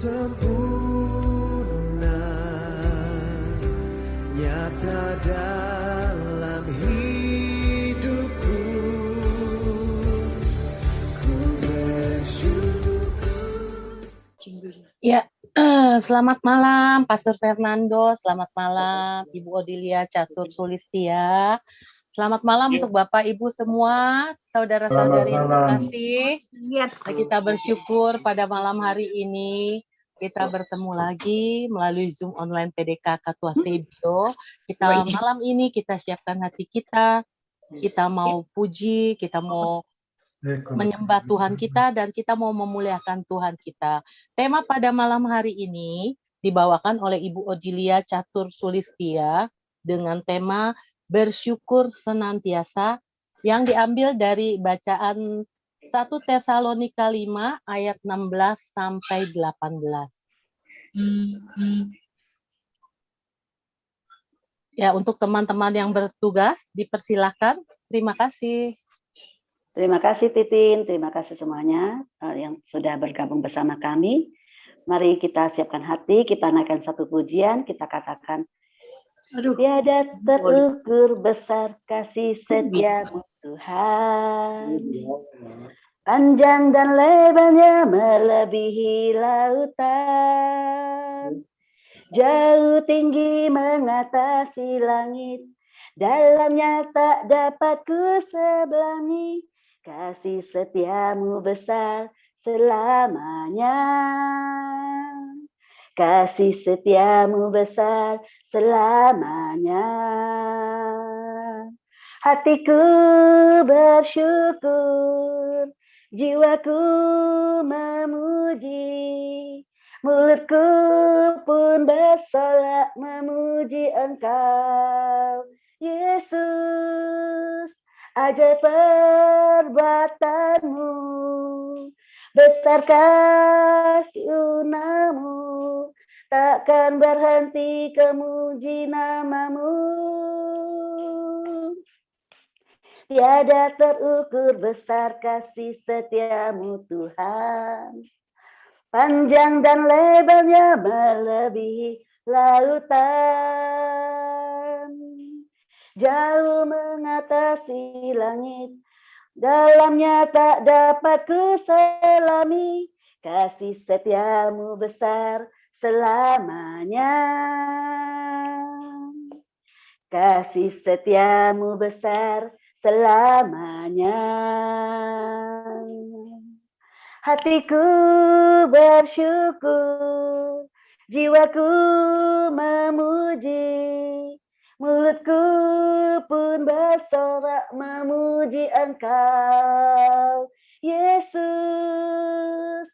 sempurna nyata dalam hidupku. Ku bersyukur. Ya, selamat malam Pastor Fernando, selamat malam Ibu Odilia Catur Sulistia. Selamat malam untuk Bapak Ibu semua, saudara-saudari yang terkasih. Kita bersyukur pada malam hari ini kita bertemu lagi melalui Zoom online PDK Katua Sebio. Malam ini kita siapkan hati kita mau puji, kita mau menyembah Tuhan kita, dan kita mau memuliakan Tuhan kita. Tema pada malam hari ini dibawakan oleh Ibu Odilia Catur Sulistia dengan tema bersyukur senantiasa, yang diambil dari bacaan 1 Tesalonika 5 ayat 16 sampai 18. Ya, untuk teman-teman yang bertugas dipersilakan. Terima kasih. Terima kasih Titin, terima kasih semuanya yang sudah bergabung bersama kami. Mari kita siapkan hati, kita naikkan satu pujian, kita katakan, tiada terukur besar kasih setiamu Tuhan. Panjang dan lebarnya melebihi lautan. Jauh tinggi mengatasi langit. Dalamnya tak dapat kuseberangi. Kasih setiamu besar selamanya. Kasih setiamu besar selamanya. Hatiku bersyukur, jiwaku memuji, mulutku pun bersorak memuji Engkau, Yesus. Ajaib perbuatanmu, besar kasih-Mu, takkan berhenti kemuji namamu. Tiada terukur besar kasih setiamu Tuhan. Panjang dan lebarnya melebihi lautan. Jauh mengatasi langit, dalamnya tak dapat kuselami. Kasih setiamu besar selamanya. Kasih setiamu besar selamanya. Hatiku bersyukur, jiwaku memuji, mulutku pun bersorak memuji Engkau, Yesus.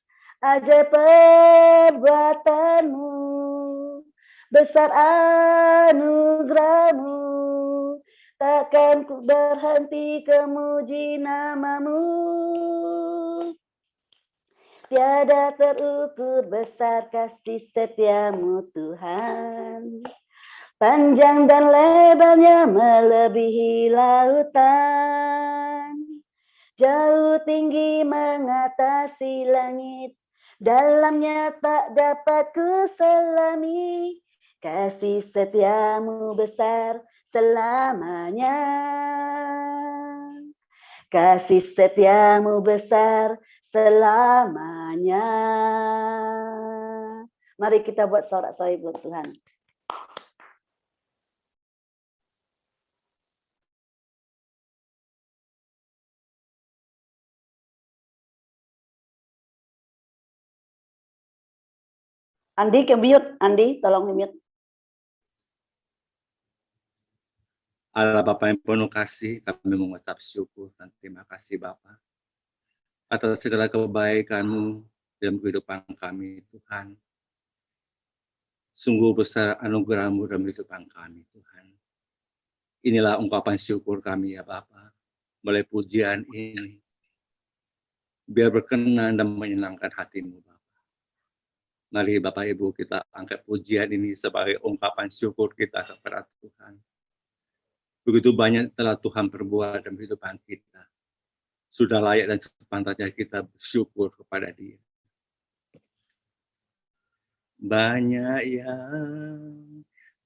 Ajaib perbuatanmu, besar anugerahmu, takkan ku berhenti kemuji namamu. Tiada terukur besar kasih setiamu Tuhan. Panjang dan lebarnya melebihi lautan. Jauh tinggi mengatasi langit. Dalamnya tak dapat kuselami. Kasih setiamu besar selamanya. Kasih setiamu besar selamanya. Mari kita buat sorak-sorai buat Tuhan. Andi, ke-mute. Andi, tolong di-mute. Allah Bapa yang penuh kasih, kami mengucap syukur dan terima kasih Bapa atas segala kebaikan-Mu dalam kehidupan kami, Tuhan. Sungguh besar anugerah-Mu dalam kehidupan kami, Tuhan. Inilah ungkapan syukur kami ya Bapa, melalui pujian ini. Biar berkenan dan menyenangkan hati-Mu, Bapa. Mari Bapak Ibu kita angkat pujian ini sebagai ungkapan syukur kita kepada Tuhan. Begitu banyak telah Tuhan perbuat dalam kehidupan kita. Sudah layak dan sepantasnya kita bersyukur kepada Dia. banyak yang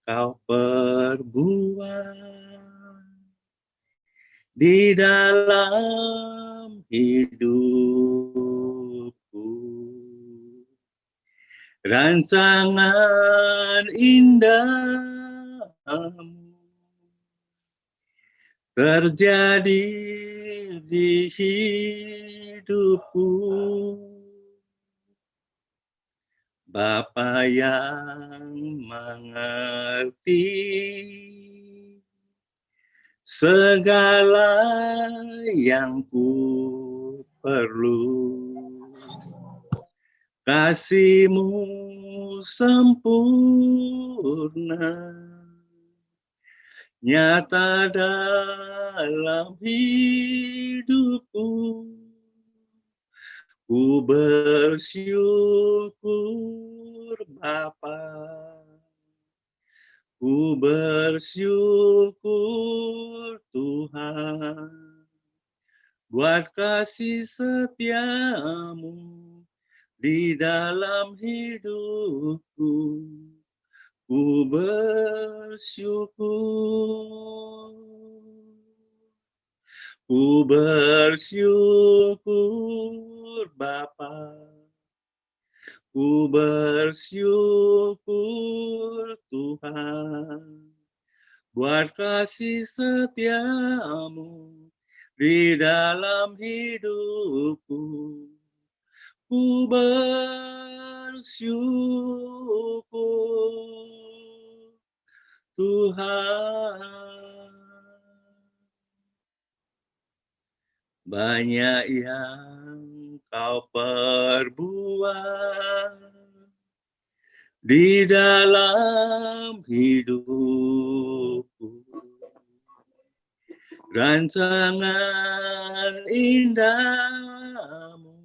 kau perbuat di dalam hidupku. Rancangan indahmu terjadi di hidupku. Bapa yang mengerti segala yang ku perlu, kasih-Mu sempurna nyata dalam hidupku. Ku bersyukur Bapa, ku bersyukur Tuhan, buat kasih setia-Mu di dalam hidupku. Ku bersyukur, ku bersyukur Bapa, ku bersyukur Tuhan, buat kasih setia-Mu di dalam hidupku. Ku bersyukur Tuhan. Banyak yang kau perbuat di dalam hidupku. Rancangan indahmu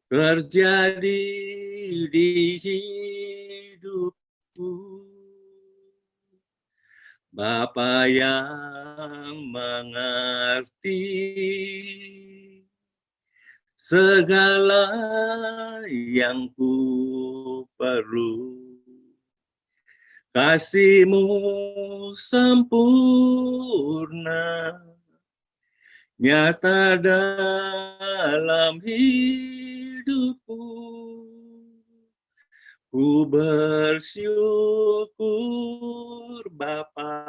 terjadi di hidupku. Bapa yang mengerti segala yang ku perlu, kasih-Mu sempurna nyata dalam hidupku. Ku bersyukur Bapa,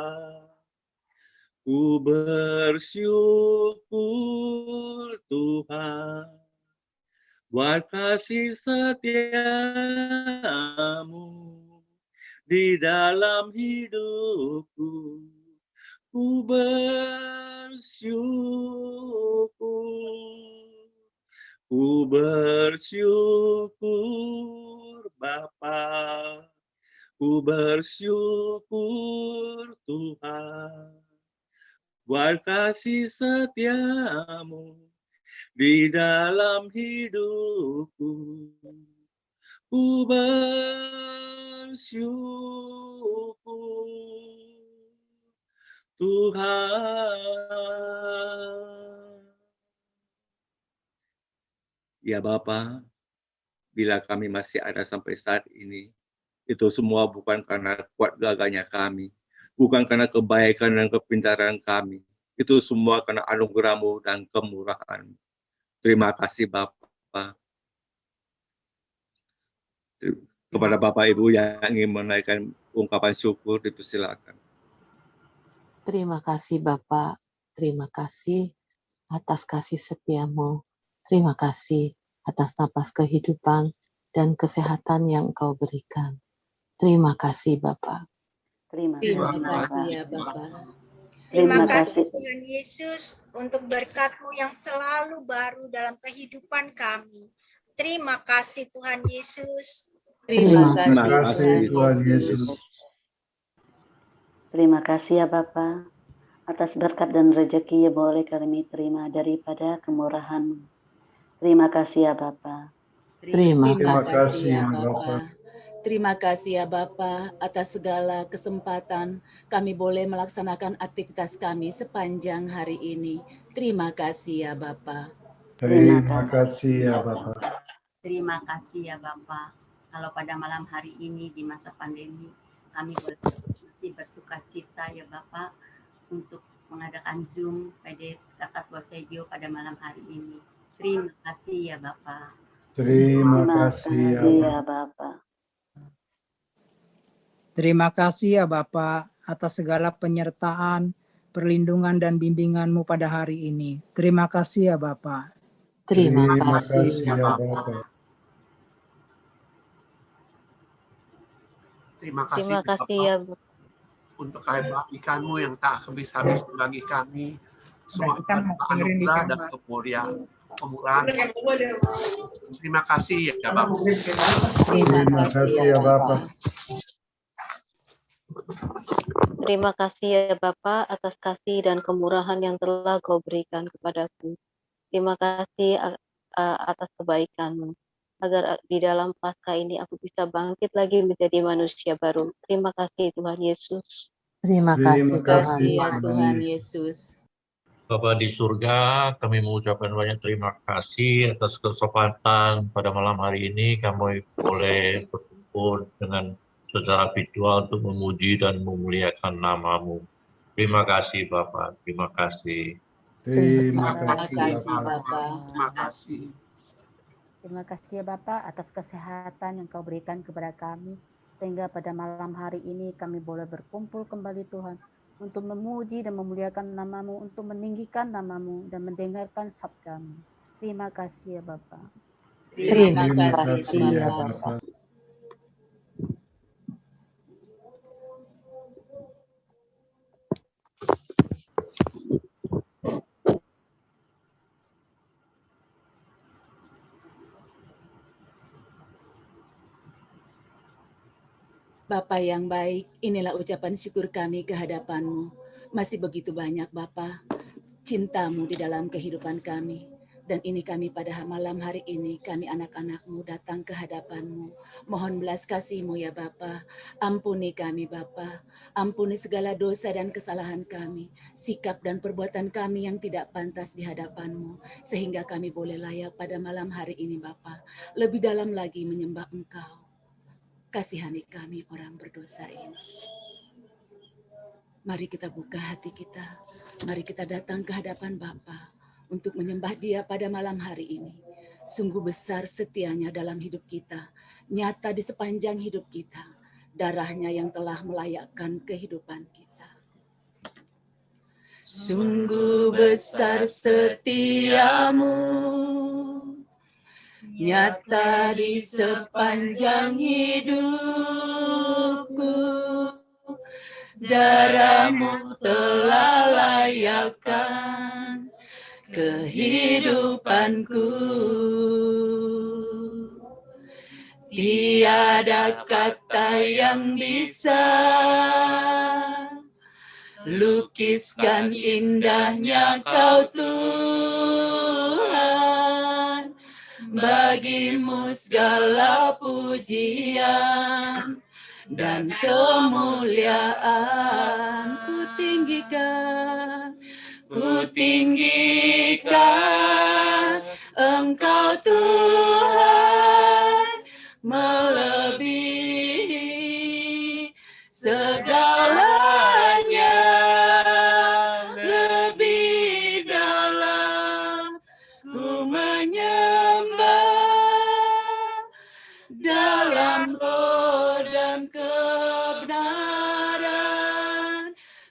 ku bersyukur Tuhan, buat kasih setia-Mu di dalam hidupku. Ku bersyukur, ku bersyukur Bapa, ku bersyukur Tuhan, buat kasih setia-Mu di dalam hidupku. Ku bersyukur Tuhan. Ya Bapa, bila kami masih ada sampai saat ini, itu semua bukan karena kuat gagahnya kami, bukan karena kebaikan dan kepintaran kami. Itu semua karena anugerah-Mu dan kemurahan-Mu. Terima kasih Bapa. Kepada Bapak Ibu yang ingin menaikkan ungkapan syukur, dipersilakan. Terima kasih Bapak, terima kasih atas kasih setia-Mu. Terima kasih atas napas kehidupan dan kesehatan yang Engkau berikan. Terima kasih Bapak. Terima kasih ya Bapak. Terima kasih Tuhan Yesus untuk berkat-Mu yang selalu baru dalam kehidupan kami. Terima kasih Tuhan Yesus. Terima kasih Tuhan Yesus. Terima kasih ya Bapa, atas berkat dan rezeki yang boleh kami terima daripada kemurahan-Mu. Terima kasih ya Bapa. Terima kasih ya ya Bapa. Terima kasih ya Bapa atas segala kesempatan kami boleh melaksanakan aktivitas kami sepanjang hari ini. Terima kasih ya Bapa. Terima kasih ya Bapa. Terima kasih ya Bapak. Kalau pada malam hari ini di masa pandemi, kami masih bersuka cita ya Bapak untuk mengadakan Zoom PD Kakak Bosejo pada malam hari ini. Terima kasih ya Bapak. Terima Terima kasih ya kasih Bapak. ya Bapak. Terima kasih ya Bapak atas segala penyertaan, perlindungan dan bimbingan-Mu pada hari ini. Terima kasih ya Bapak. Terima Terima kasih kasih ya ya Bapak. Bapak. Terima kasih Terima kasih Bapak ya untuk kebaikan-Mu yang tak habis-habis bagi kami. Semua anugerah dan kemurahan. Terima kasih ya Bapak. Terima kasih ya Bapak. Terima kasih ya Bapak atas kasih dan kemurahan yang telah Kau berikan kepadaku. Terima kasih atas kebaikan-Mu, agar di dalam Paskah ini aku bisa bangkit lagi menjadi manusia baru. Terima kasih Tuhan Yesus. Terima kasih Terima kasih Tuhan. ya Tuhan Yesus. Bapa di surga, kami mengucapkan banyak terima kasih atas kesempatan pada malam hari ini kami boleh berkumpul dengan secara virtual untuk memuji dan memuliakan nama-Mu. Terima kasih Bapak, terima kasih. Terima Terima kasih kasih Bapak. Bapak. Terima kasih. Terima kasih ya Bapak atas kesehatan yang Kau berikan kepada kami, sehingga pada malam hari ini kami boleh berkumpul kembali Tuhan, untuk memuji dan memuliakan nama-Mu, untuk meninggikan nama-Mu dan mendengarkan sabda-Mu. Terima kasih ya Bapak. Terima Terima kasih kasih ya Bapak. Bapak. Bapa yang baik, inilah ucapan syukur kami ke hadapan-Mu. Masih begitu banyak Bapa, cinta-Mu di dalam kehidupan kami. Dan ini kami pada malam hari ini, kami anak-anak-Mu datang ke hadapan-Mu. Mohon belas kasih-Mu ya Bapa. Ampuni kami Bapa. Ampuni segala dosa dan kesalahan kami. Sikap dan perbuatan kami yang tidak pantas di hadapan-Mu. Sehingga kami boleh layak pada malam hari ini Bapa. Lebih dalam lagi menyembah Engkau. Kasihani kami orang berdosa ini. Mari kita buka hati kita. Mari kita datang ke hadapan Bapa untuk menyembah Dia pada malam hari ini. Sungguh besar setianya dalam hidup kita, nyata di sepanjang hidup kita. Darahnya yang telah melayakkan kehidupan kita. Sungguh besar setiamu, nyata di sepanjang hidupku. Darah-Mu telah layakkan kehidupanku. Tiada kata yang bisa lukiskan indahnya Kau Tuhan. Bagimu segala pujian dan kemuliaan ku tinggikan Engkau Tuhan, melebihi segalanya, lebih dalam ku menyembah dalam roh dan kebenaran.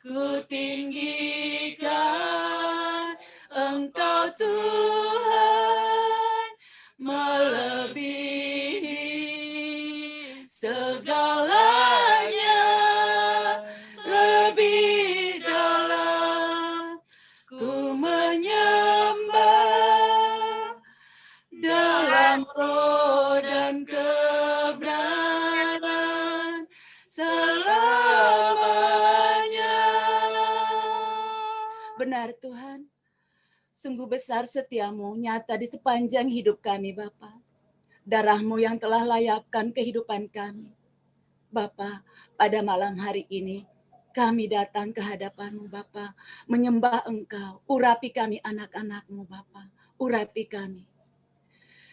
Ku tinggikan Engkau Tuhan, melebihi segalanya, lebih dalam ku menyembah dalam roh dan kebenaran selamanya. Benar Tuhan, sungguh besar setiamu nyata di sepanjang hidup kami Bapa. Darah-Mu yang telah layakkan kehidupan kami. Bapa, pada malam hari ini kami datang ke hadapan-Mu Bapa, menyembah Engkau. Urapi kami anak-anak-Mu Bapa, urapi kami.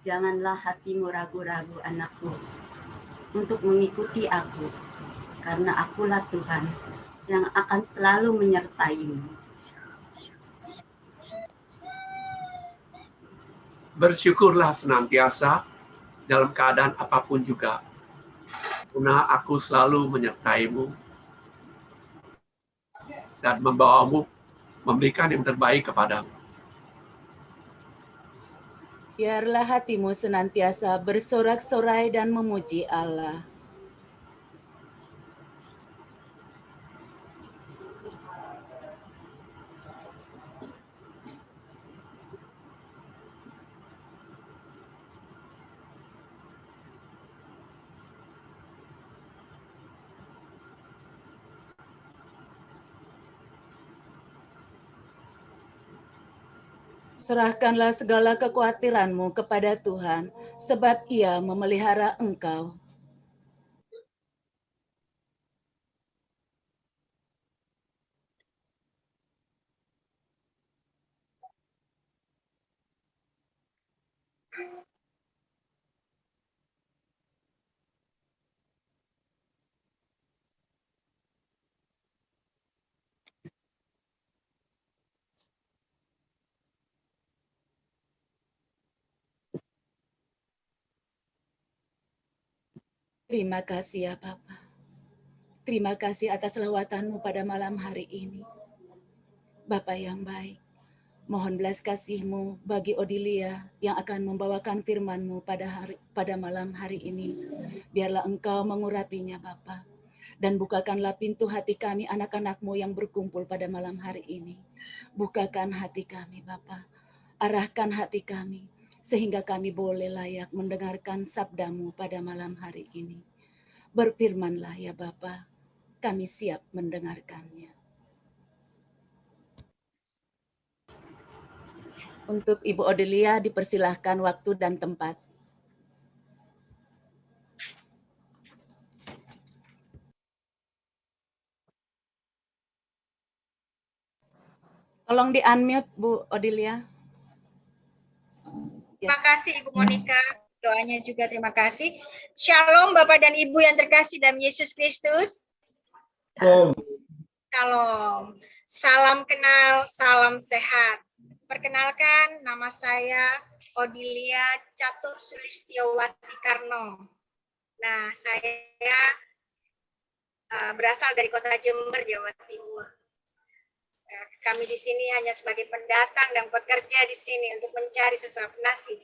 Janganlah hatimu ragu-ragu anakku untuk mengikuti aku, karena akulah Tuhan yang akan selalu menyertaimu. Bersyukurlah senantiasa dalam keadaan apapun juga, karena aku selalu menyertaimu dan membawamu memberikan yang terbaik kepadamu. Biarlah hatimu senantiasa bersorak-sorai dan memuji Allah. Serahkanlah segala kekhawatiranmu kepada Tuhan, sebab Ia memelihara engkau. Terima kasih ya Bapa. Terima kasih atas lawatanmu pada malam hari ini. Bapa yang baik, mohon belas kasih-Mu bagi Odilia yang akan membawakan firman-Mu pada malam hari ini. Biarlah Engkau mengurapinya Bapa. Dan bukakanlah pintu hati kami anak-anak-Mu yang berkumpul pada malam hari ini. Bukakan hati kami Bapa. Arahkan hati kami sehingga kami boleh layak mendengarkan sabda-Mu pada malam hari ini. Berfirmanlah ya Bapa, kami siap mendengarkannya. Untuk Ibu Odelia dipersilahkan waktu dan tempat. Tolong di-unmute Bu Odelia. Terima kasih Ibu Monica, doanya juga terima kasih. Shalom Bapak dan Ibu yang terkasih dalam Yesus Kristus. Shalom. Salam kenal, salam sehat. Perkenalkan, nama saya Odilia Catur Sulistiawati Karno. Nah, saya berasal dari kota Jember, Jawa Timur. Kami di sini hanya sebagai pendatang dan pekerja di sini untuk mencari sesuap nasi.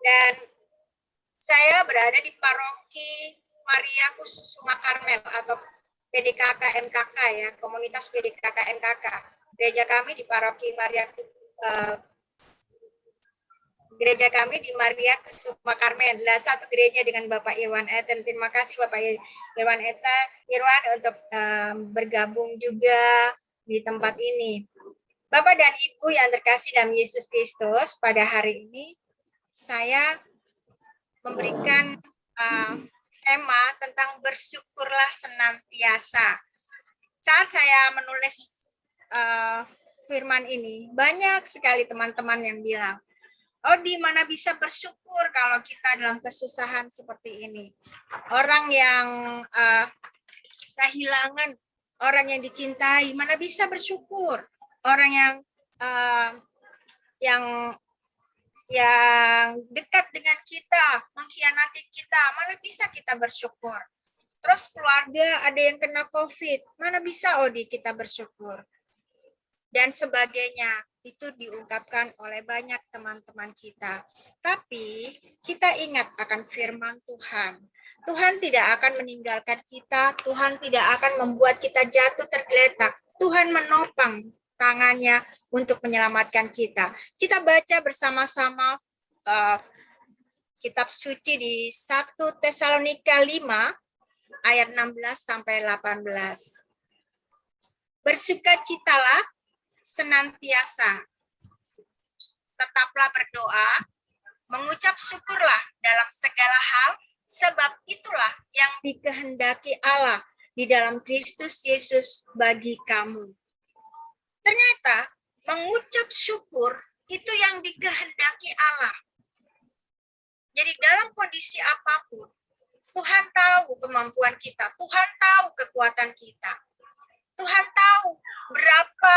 Dan saya berada di paroki Maria Kusuma Karmel atau PDKK MKK ya, komunitas PDKK MKK. Gereja kami di paroki Gereja kami di Maria Kusuma Karmel adalah satu gereja dengan Bapak Irwan Eten. Terima kasih Bapak Irwan untuk bergabung juga di tempat ini. Bapak dan Ibu yang terkasih dalam Yesus Kristus, pada hari ini saya memberikan tema tentang bersyukurlah senantiasa. Saat saya menulis firman ini, banyak sekali teman-teman yang bilang, oh di mana bisa bersyukur kalau kita dalam kesusahan seperti ini. Orang yang kehilangan orang yang dicintai, mana bisa bersyukur. Orang yang dekat dengan kita, mengkhianati kita, mana bisa kita bersyukur. Terus keluarga ada yang kena COVID, mana bisa Odi kita bersyukur. Dan sebagainya, itu diungkapkan oleh banyak teman-teman kita. Tapi kita ingat akan firman Tuhan. Tuhan tidak akan meninggalkan kita, Tuhan tidak akan membuat kita jatuh tergeletak. Tuhan menopang tangannya untuk menyelamatkan kita. Kita baca bersama-sama kitab suci di 1 Tesalonika 5 ayat 16 sampai 18. Bersukacitalah senantiasa. tetaplah berdoa, mengucap syukurlah dalam segala hal, sebab itulah yang dikehendaki Allah di dalam Kristus Yesus bagi kamu. Ternyata mengucap syukur itu yang dikehendaki Allah. Jadi dalam kondisi apapun, Tuhan tahu kemampuan kita, Tuhan tahu kekuatan kita. Tuhan tahu berapa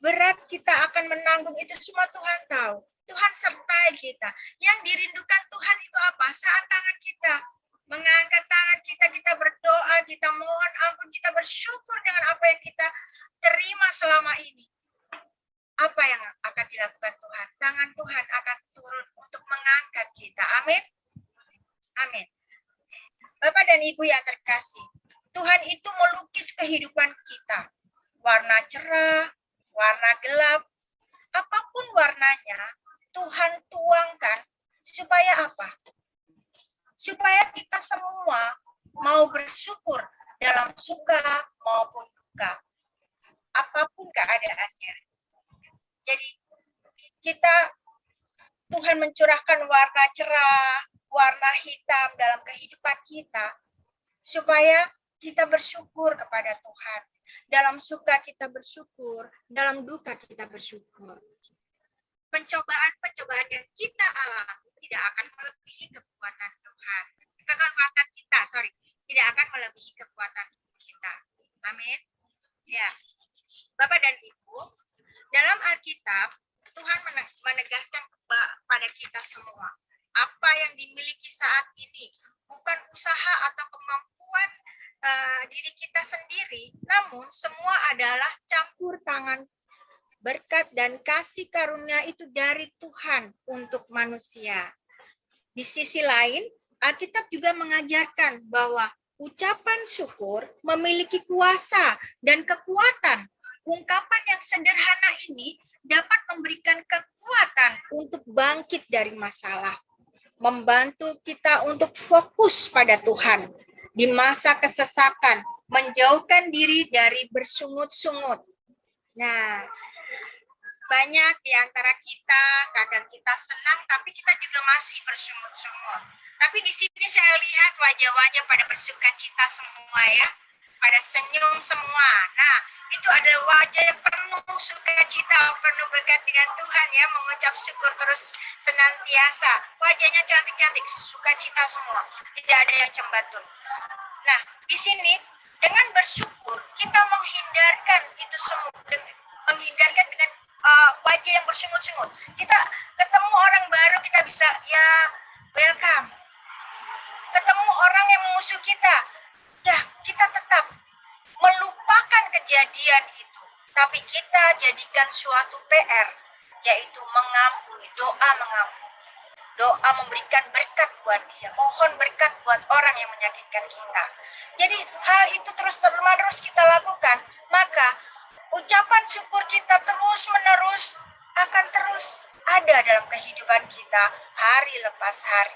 berat kita akan menanggung, itu semua Tuhan tahu. Tuhan sertai kita. Yang dirindukan Tuhan itu apa? Saat tangan kita mengangkat tangan kita, kita berdoa, kita mohon ampun, kita bersyukur dengan apa yang kita terima selama ini. Apa yang akan dilakukan Tuhan? Tangan Tuhan akan turun untuk mengangkat kita. Amin. Amin. Bapak dan Ibu yang terkasih, Tuhan itu melukis kehidupan kita. Warna cerah, warna gelap, apapun warnanya, Tuhan tuangkan supaya apa? Supaya kita semua mau bersyukur dalam suka maupun duka. Apapun keadaannya. Jadi Tuhan mencurahkan warna cerah, warna hitam dalam kehidupan kita, supaya kita bersyukur kepada Tuhan. Dalam suka kita bersyukur, dalam duka kita bersyukur. Pencobaan-pencobaan yang kita alami tidak akan melebihi kekuatan Tuhan. Kekuatan kita, tidak akan melebihi kekuatan kita. Amin. Ya, Bapak dan Ibu, dalam Alkitab Tuhan menegaskan pada kita semua, apa yang dimiliki saat ini bukan usaha atau kemampuan diri kita sendiri, namun semua adalah campur tangan berkat dan kasih karunia itu dari Tuhan untuk manusia. Di sisi lain, Alkitab juga mengajarkan bahwa ucapan syukur memiliki kuasa dan kekuatan. Ungkapan yang sederhana ini dapat memberikan kekuatan untuk bangkit dari masalah, membantu kita untuk fokus pada Tuhan di masa kesesakan, menjauhkan diri dari bersungut-sungut. Nah, banyak di antara kita, kadang kita senang, tapi kita juga masih bersungut-sungut. Tapi di sini saya lihat wajah-wajah pada bersuka cita semua ya, pada senyum semua. Nah, itu adalah wajah yang penuh sukacita, penuh berkat dengan Tuhan ya, mengucap syukur terus senantiasa. Wajahnya cantik-cantik, sukacita semua, tidak ada yang cembatut. Nah, di sini dengan bersyukur kita menghindarkan itu semua, menghindarkan dengan wajah yang bersungut-sungut. Kita ketemu orang baru, kita bisa ya welcome. Ketemu orang yang memusuh kita, ya kita tetap melupakan kejadian itu, tapi kita jadikan suatu PR, yaitu mengampuni, doa mengampuni, doa memberikan berkat buat dia, mohon berkat buat orang yang menyakitkan kita. Jadi hal itu terus-menerus kita lakukan, maka ucapan syukur kita terus-menerus akan terus ada dalam kehidupan kita hari lepas hari.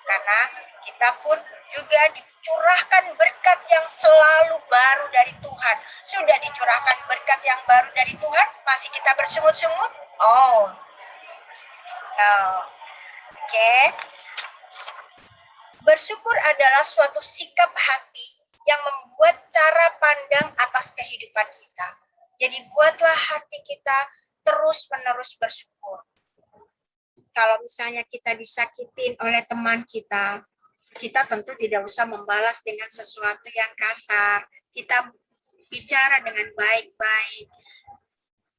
Karena kita pun juga dicurahkan berkat yang selalu baru dari Tuhan. Sudah dicurahkan berkat yang baru dari Tuhan, masih kita bersungut-sungut? Oh, no. Oke. Bersyukur adalah suatu sikap hati yang membuat cara pandang atas kehidupan kita. Jadi buatlah hati kita terus-menerus bersyukur. Kalau misalnya kita disakitin oleh teman kita, kita tentu tidak usah membalas dengan sesuatu yang kasar. Kita bicara dengan baik-baik.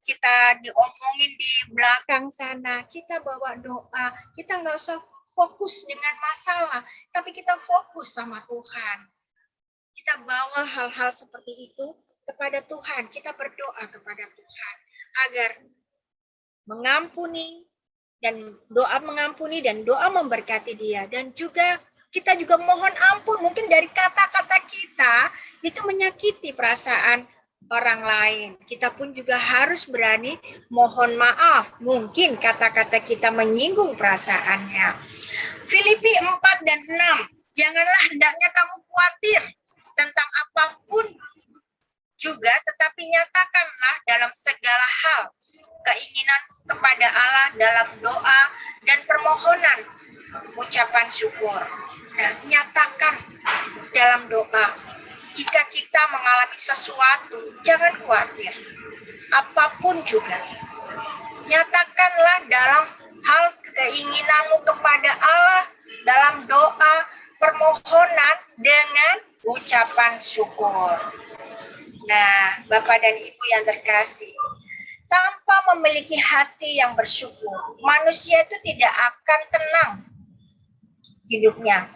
Kita diomongin di belakang sana, kita bawa doa. Kita nggak usah fokus dengan masalah, tapi kita fokus sama Tuhan. Kita bawa hal-hal seperti itu kepada Tuhan. Kita berdoa kepada Tuhan agar mengampuni dan doa memberkati dia, dan juga kita juga mohon ampun mungkin dari kata-kata kita itu menyakiti perasaan orang lain. Kita pun juga harus berani mohon maaf, mungkin kata-kata kita menyinggung perasaannya. Filipi 4 dan 6, janganlah hendaknya kamu khawatir tentang apapun juga, tetapi nyatakanlah dalam segala hal keinginanmu kepada Allah dalam doa dan permohonan, ucapan syukur. Nah, nyatakan dalam doa. Jika kita mengalami sesuatu, jangan khawatir. Apapun juga. Nyatakanlah dalam hal keinginanmu kepada Allah dalam doa, permohonan dengan ucapan syukur. Nah, Bapak dan Ibu yang terkasih, tanpa memiliki hati yang bersyukur, manusia itu tidak akan tenang hidupnya.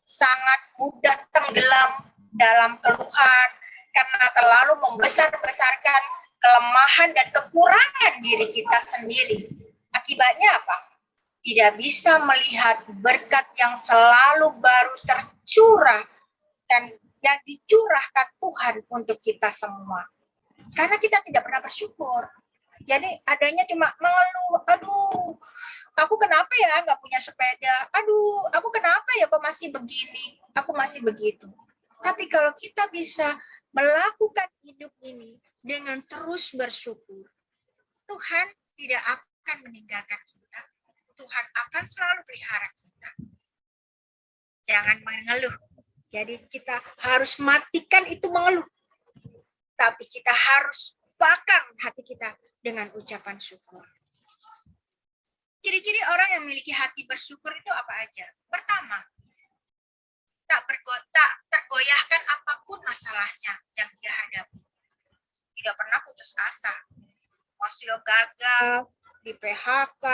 Sangat mudah tenggelam dalam keluhan karena terlalu membesar-besarkan kelemahan dan kekurangan diri kita sendiri. Akibatnya apa? Tidak bisa melihat berkat yang selalu baru tercurah dan yang dicurahkan Tuhan untuk kita semua. Karena kita tidak pernah bersyukur. Jadi adanya cuma mengeluh, aduh, aku kenapa ya nggak punya sepeda? Aduh, aku kenapa ya kok masih begini? Aku masih begitu. Tapi kalau kita bisa melakukan hidup ini dengan terus bersyukur, Tuhan tidak akan meninggalkan kita. Tuhan akan selalu pelihara kita. Jangan mengeluh. Jadi kita harus matikan itu mengeluh. Tapi kita harus bakar hati kita dengan ucapan syukur. Ciri-ciri orang yang memiliki hati bersyukur itu apa aja? Pertama, tak tergoyahkan apapun masalahnya yang dia hadapi. Tidak pernah putus asa. Masih gagal, di PHK,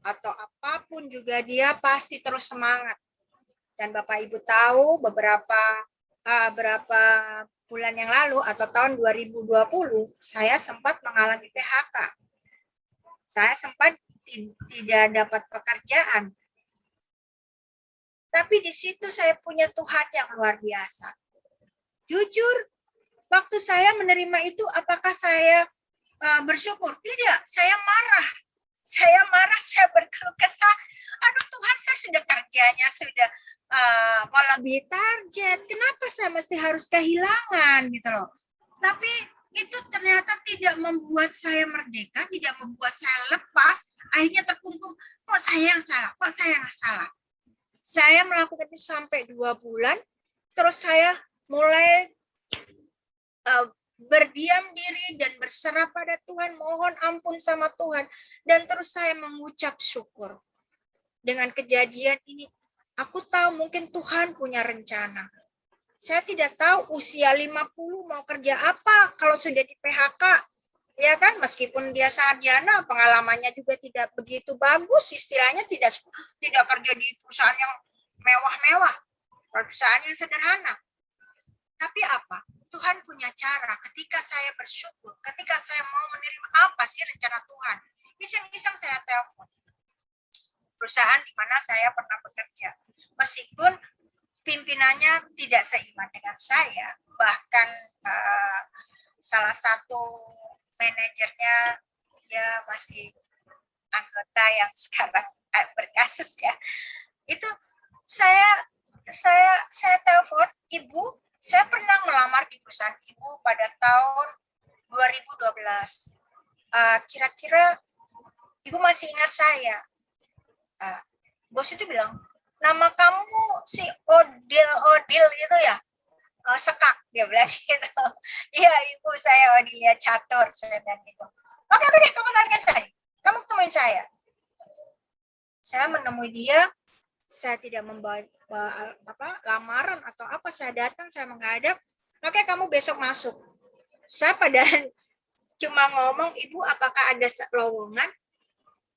atau apapun juga dia pasti terus semangat. Dan Bapak Ibu tahu beberapa bulan yang lalu atau tahun 2020 saya sempat mengalami PHK. Saya sempat tidak dapat pekerjaan. Tapi di situ saya punya Tuhan yang luar biasa. Jujur, waktu saya menerima itu apakah saya bersyukur? Tidak, saya marah. Saya berkeluh kesah. Aduh Tuhan, saya sudah kerjanya sudah melebihi target. Kenapa saya mesti harus kehilangan gitu loh. Tapi itu ternyata tidak membuat saya merdeka, tidak membuat saya lepas. Akhirnya terkungkung, kok saya yang salah, kok saya yang salah. Saya melakukan itu sampai 2 bulan, terus saya mulai berdiam diri dan berserah pada Tuhan, mohon ampun sama Tuhan, dan terus saya mengucap syukur. Dengan kejadian ini, aku tahu mungkin Tuhan punya rencana. Saya tidak tahu usia 50 mau kerja apa kalau sudah di PHK. Ya kan, meskipun dia sarjana, pengalamannya juga tidak begitu bagus, istilahnya tidak kerja di perusahaan yang mewah-mewah, perusahaan yang sederhana. Tapi apa? Tuhan punya cara ketika saya bersyukur, ketika saya mau menerima apa sih rencana Tuhan. Iseng-iseng saya telepon perusahaan di mana saya pernah bekerja. Meskipun pimpinannya tidak seiman dengan saya, bahkan salah satu manajernya dia masih anggota yang sekarang berkasus ya. Itu saya telepon, Ibu, saya pernah melamar di perusahaan Ibu pada tahun 2012. Kira-kira Ibu masih ingat saya? Bos itu bilang, nama kamu si Odil itu ya? Sekak, dia bilang gitu. Iya Ibu, saya Odilia Catur, saya bilang gitu. Oke deh, kamu sarankan saya. Kamu ketemuin saya. Saya menemui dia, saya tidak membawa lamaran atau apa, saya datang, saya menghadap. Oke, kamu besok masuk. Saya padahal cuma ngomong, Ibu apakah ada lowongan?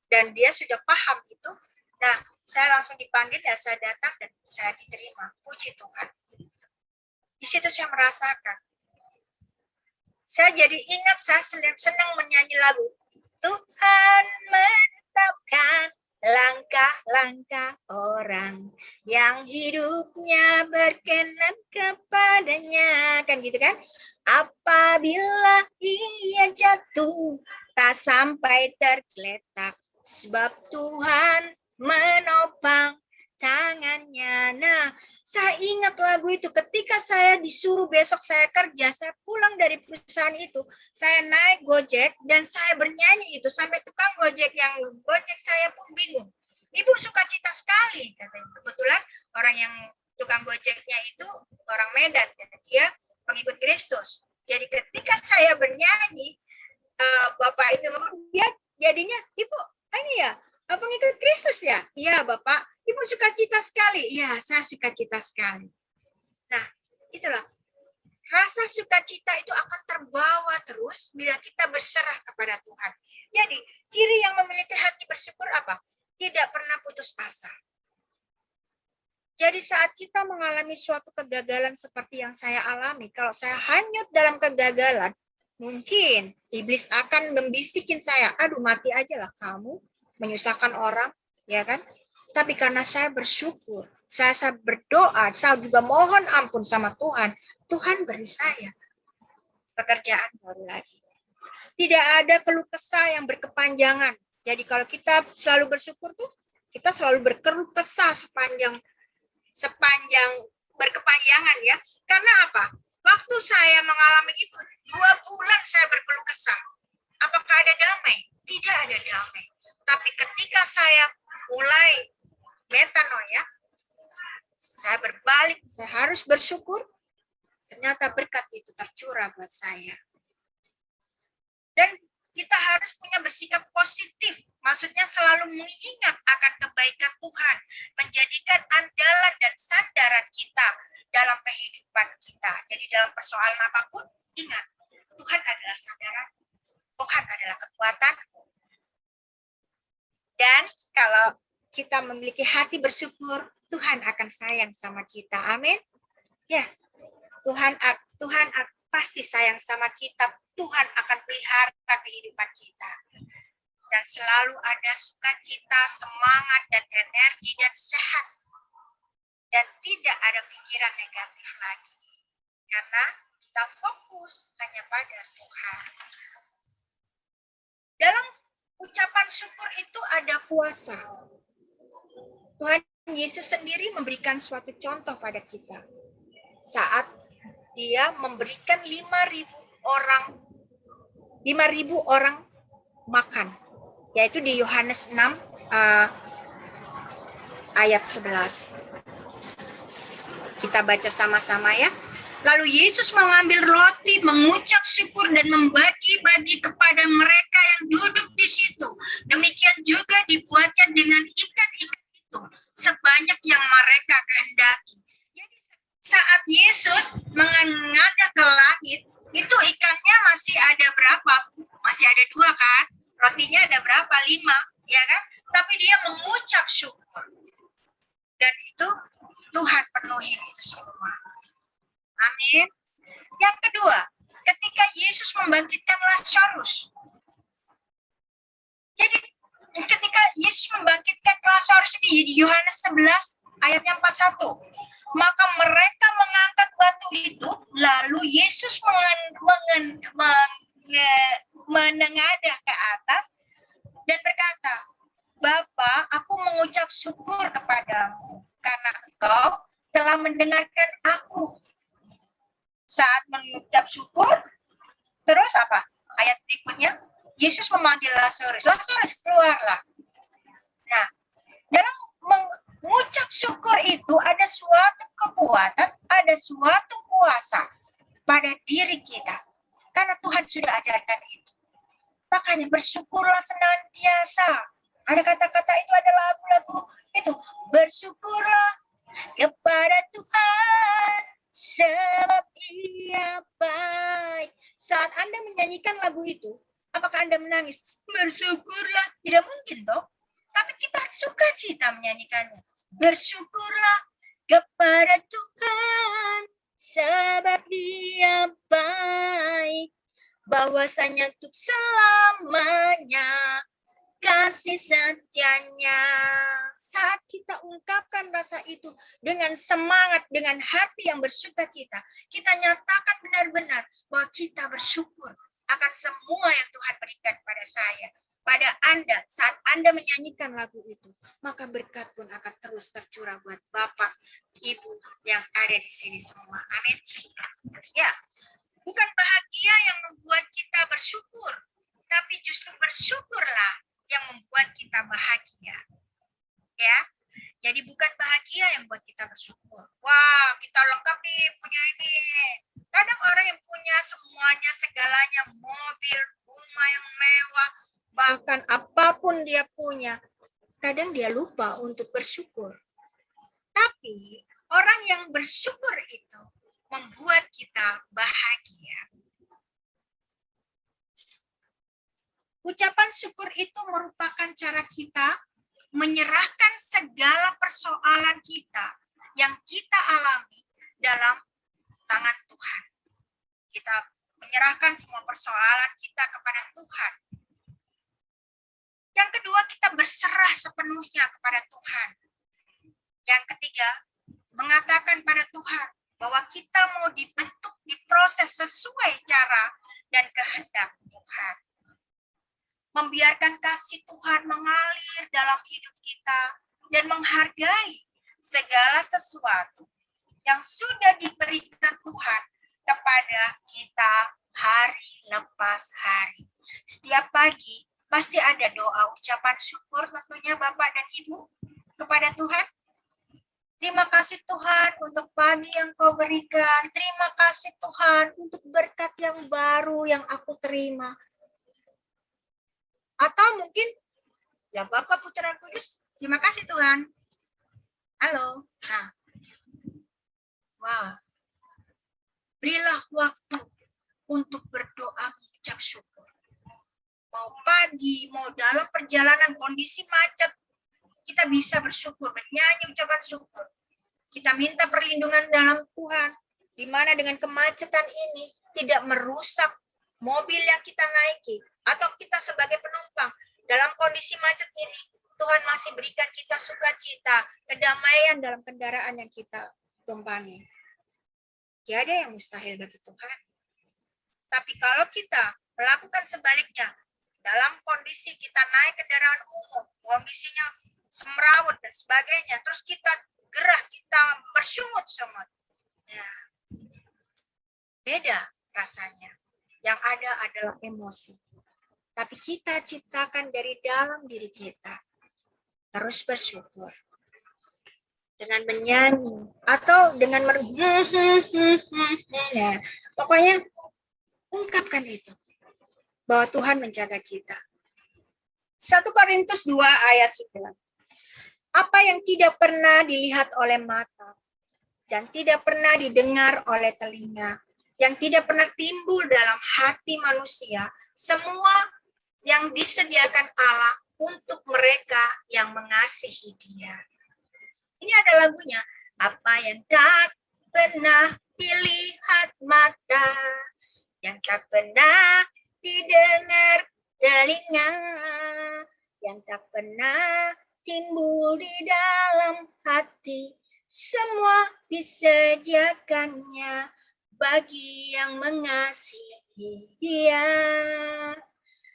Dan dia sudah paham itu. Nah, saya langsung dipanggil dan saya datang dan saya diterima. Puji Tuhan. Di situ saya merasakan. Saya jadi ingat, saya senang menyanyi lagu. Tuhan menetapkan langkah-langkah orang yang hidupnya berkenan kepadanya. Kan gitu kan? Apabila ia jatuh, tak sampai tergeletak. Sebab Tuhan menopang tangannya. Nah, Saya ingat lagu itu ketika saya disuruh besok saya kerja, saya pulang dari perusahaan itu, saya naik Gojek dan saya bernyanyi itu sampai tukang Gojek yang Gojek saya pun bingung. Ibu sukacita sekali katanya. Kebetulan orang yang tukang Gojeknya itu orang Medan, dia pengikut Kristus. Jadi ketika saya bernyanyi, Bapak itu dia jadinya, Ibu ini ya pengikut Kristus ya? Iya Bapak, Ibu sukacita sekali. Iya, saya sukacita sekali. Nah, itulah. Rasa sukacita itu akan terbawa terus bila kita berserah kepada Tuhan. Jadi, ciri yang memiliki hati bersyukur apa? Tidak pernah putus asa. Jadi saat kita mengalami suatu kegagalan seperti yang saya alami, kalau saya hanyut dalam kegagalan, mungkin iblis akan membisikin saya, aduh mati aja lah kamu, menyusahkan orang, ya kan? Tapi karena saya bersyukur, saya berdoa, saya juga mohon ampun sama Tuhan, Tuhan beri saya pekerjaan baru lagi. Tidak ada keluh kesah yang berkepanjangan. Jadi kalau kita selalu bersyukur tuh, kita selalu berkeluh kesah sepanjang berkepanjangan ya. Karena apa? Waktu saya mengalami itu, 2 bulan saya berkeluh kesah. Apakah ada damai? Tidak ada damai. Tapi ketika saya mulai metanoia, saya berbalik, saya harus bersyukur. Ternyata berkat itu tercurah buat saya. Dan kita harus punya bersikap positif. Maksudnya selalu mengingat akan kebaikan Tuhan. Menjadikan andalan dan sandaran kita dalam kehidupan kita. Jadi dalam persoalan apapun, ingat. Tuhan adalah sandaran. Tuhan adalah kekuatan. Dan kalau kita memiliki hati bersyukur, Tuhan akan sayang sama kita. Amin. Ya, Tuhan pasti sayang sama kita. Tuhan akan pelihara kehidupan kita. Dan selalu ada sukacita, semangat, dan energi, dan sehat. Dan tidak ada pikiran negatif lagi. Karena kita fokus hanya pada Tuhan. Dalam ucapan syukur itu ada kuasa. Tuhan Yesus sendiri memberikan suatu contoh pada kita. Saat dia memberikan 5.000 orang makan, yaitu di Yohanes 6 ayat 11. Kita baca sama-sama ya. Lalu Yesus mengambil roti, mengucap syukur dan membagi-bagi kepada mereka yang duduk di situ. Demikian juga dibuatnya dengan ikan-ikan itu, sebanyak yang mereka kehendaki. Jadi saat Yesus menghadap ke langit, itu ikannya masih ada berapa? Masih ada 2 kan? Rotinya ada berapa? 5, ya kan? Tapi dia mengucap syukur. Dan itu Tuhan penuhi itu semua. Amin. Yang kedua, ketika Yesus membangkitkan Lazarus. Jadi ketika Yesus membangkitkan Lazarus ini di Yohanes 11 ayatnya 41. Maka mereka mengangkat batu itu, lalu Yesus menengadah ke atas dan berkata, Bapa, aku mengucap syukur kepadamu karena Engkau telah mendengarkan aku. Saat mengucap syukur, terus apa? Ayat berikutnya, Yesus memanggil Lazarus. Lazarus, keluarlah. Nah, dalam mengucap syukur itu ada suatu kekuatan, ada suatu kuasa pada diri kita. Karena Tuhan sudah ajarkan itu. Makanya bersyukurlah senantiasa. Ada kata-kata itu, ada lagu-lagu itu. Bersyukurlah kepada Tuhan, sebab Ia baik. Saat Anda menyanyikan lagu itu, apakah Anda menangis? Bersyukurlah. Tidak mungkin toh. Tapi kita sukacita menyanyikannya. Bersyukurlah kepada Tuhan, sebab Dia baik. Bahwasanya untuk selamanya kasih setianya. Saat kita ungkapkan rasa itu dengan semangat, dengan hati yang bersukacita, kita nyatakan benar-benar bahwa kita bersyukur akan semua yang Tuhan berikan pada saya. pada Anda saat Anda menyanyikan lagu itu, maka berkat pun akan terus tercurah buat Bapak, Ibu yang ada di sini semua. Amin. Ya, bukan bahagia yang membuat kita bersyukur, tapi justru bersyukurlah yang membuat kita bahagia. Ya, jadi bukan bahagia yang membuat kita bersyukur. Wah, kita lengkap nih, punya ini. Kadang orang yang punya semuanya, segalanya, mobil, rumah yang mewah, bahkan apapun dia punya, kadang dia lupa untuk bersyukur. Tapi orang yang bersyukur itu membuat kita bahagia. Ucapan syukur itu merupakan cara kita menyerahkan segala persoalan kita yang kita alami dalam tangan Tuhan. Kita menyerahkan semua persoalan kita kepada Tuhan. Yang kedua, kita berserah sepenuhnya kepada Tuhan. Yang ketiga, mengatakan pada Tuhan bahwa kita mau dibentuk, diproses sesuai cara dan kehendak Tuhan. Membiarkan kasih Tuhan mengalir dalam hidup kita dan menghargai segala sesuatu yang sudah diberikan Tuhan kepada kita hari lepas hari. Setiap pagi pasti ada doa ucapan syukur tentunya Bapak dan Ibu kepada Tuhan. Terima kasih Tuhan untuk pagi yang Kau berikan. Terima kasih Tuhan untuk berkat yang baru yang aku terima. Atau mungkin, ya Bapak Putra Kudus, terima kasih Tuhan. Halo. Nah, wah, berilah waktu untuk berdoa mengucap syukur. Mau pagi, mau dalam perjalanan kondisi macet, kita bisa bersyukur, bernyanyi ucapan syukur. Kita minta perlindungan dalam Tuhan, di mana dengan kemacetan ini tidak merusak mobil yang kita naiki, atau kita sebagai penumpang dalam kondisi macet ini, Tuhan masih berikan kita sukacita, kedamaian dalam kendaraan yang kita tumpangi. Tidak ada yang mustahil bagi Tuhan. Tapi kalau kita melakukan sebaliknya, dalam kondisi kita naik kendaraan umum, kondisinya semrawut dan sebagainya, terus kita gerah, kita bersungut-sungut, ya, beda rasanya. Yang ada adalah emosi. Tapi kita ciptakan dari dalam diri kita. Terus bersyukur. Dengan menyanyi. Atau dengan ya, pokoknya ungkapkan itu. Bahwa Tuhan menjaga kita. 1 Korintus 2 ayat 9. Apa yang tidak pernah dilihat oleh mata. Dan tidak pernah didengar oleh telinga. Yang tidak pernah timbul dalam hati manusia, semua yang disediakan Allah untuk mereka yang mengasihi Dia. Ini ada lagunya. Apa yang tak pernah dilihat mata, yang tak pernah didengar telinga, yang tak pernah timbul di dalam hati, semua disediakannya bagi yang mengasihi Dia.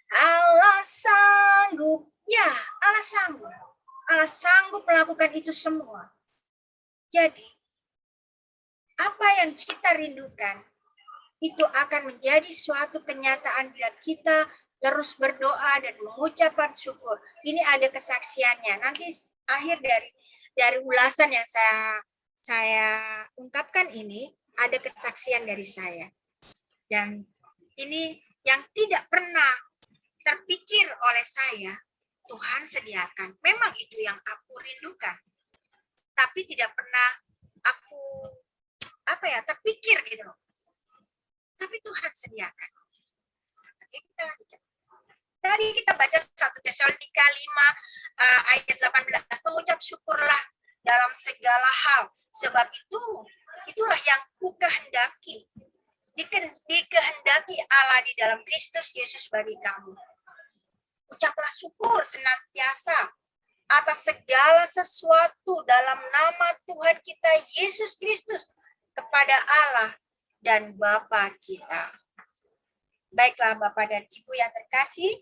Allah sanggup, ya Allah sanggup. Allah sanggup melakukan itu semua. Jadi, apa yang kita rindukan, itu akan menjadi suatu kenyataan bila kita terus berdoa dan mengucapkan syukur. Ini ada kesaksiannya. Nanti akhir dari ulasan yang saya ungkapkan ini, ada kesaksian dari saya. Dan ini yang tidak pernah terpikir oleh saya, Tuhan sediakan. Memang itu yang aku rindukan. Tapi tidak pernah aku terpikir gitu. Tapi Tuhan sediakan. Tadi kita baca 1 Tesalonika 5 ayat 18, mengucap syukurlah dalam segala hal, sebab itulah yang kukehendaki, dikehendaki Allah di dalam Kristus Yesus bagi kamu. Ucaplah syukur senantiasa atas segala sesuatu dalam nama Tuhan kita Yesus Kristus kepada Allah dan Bapa kita. Baiklah Bapak dan Ibu yang terkasih,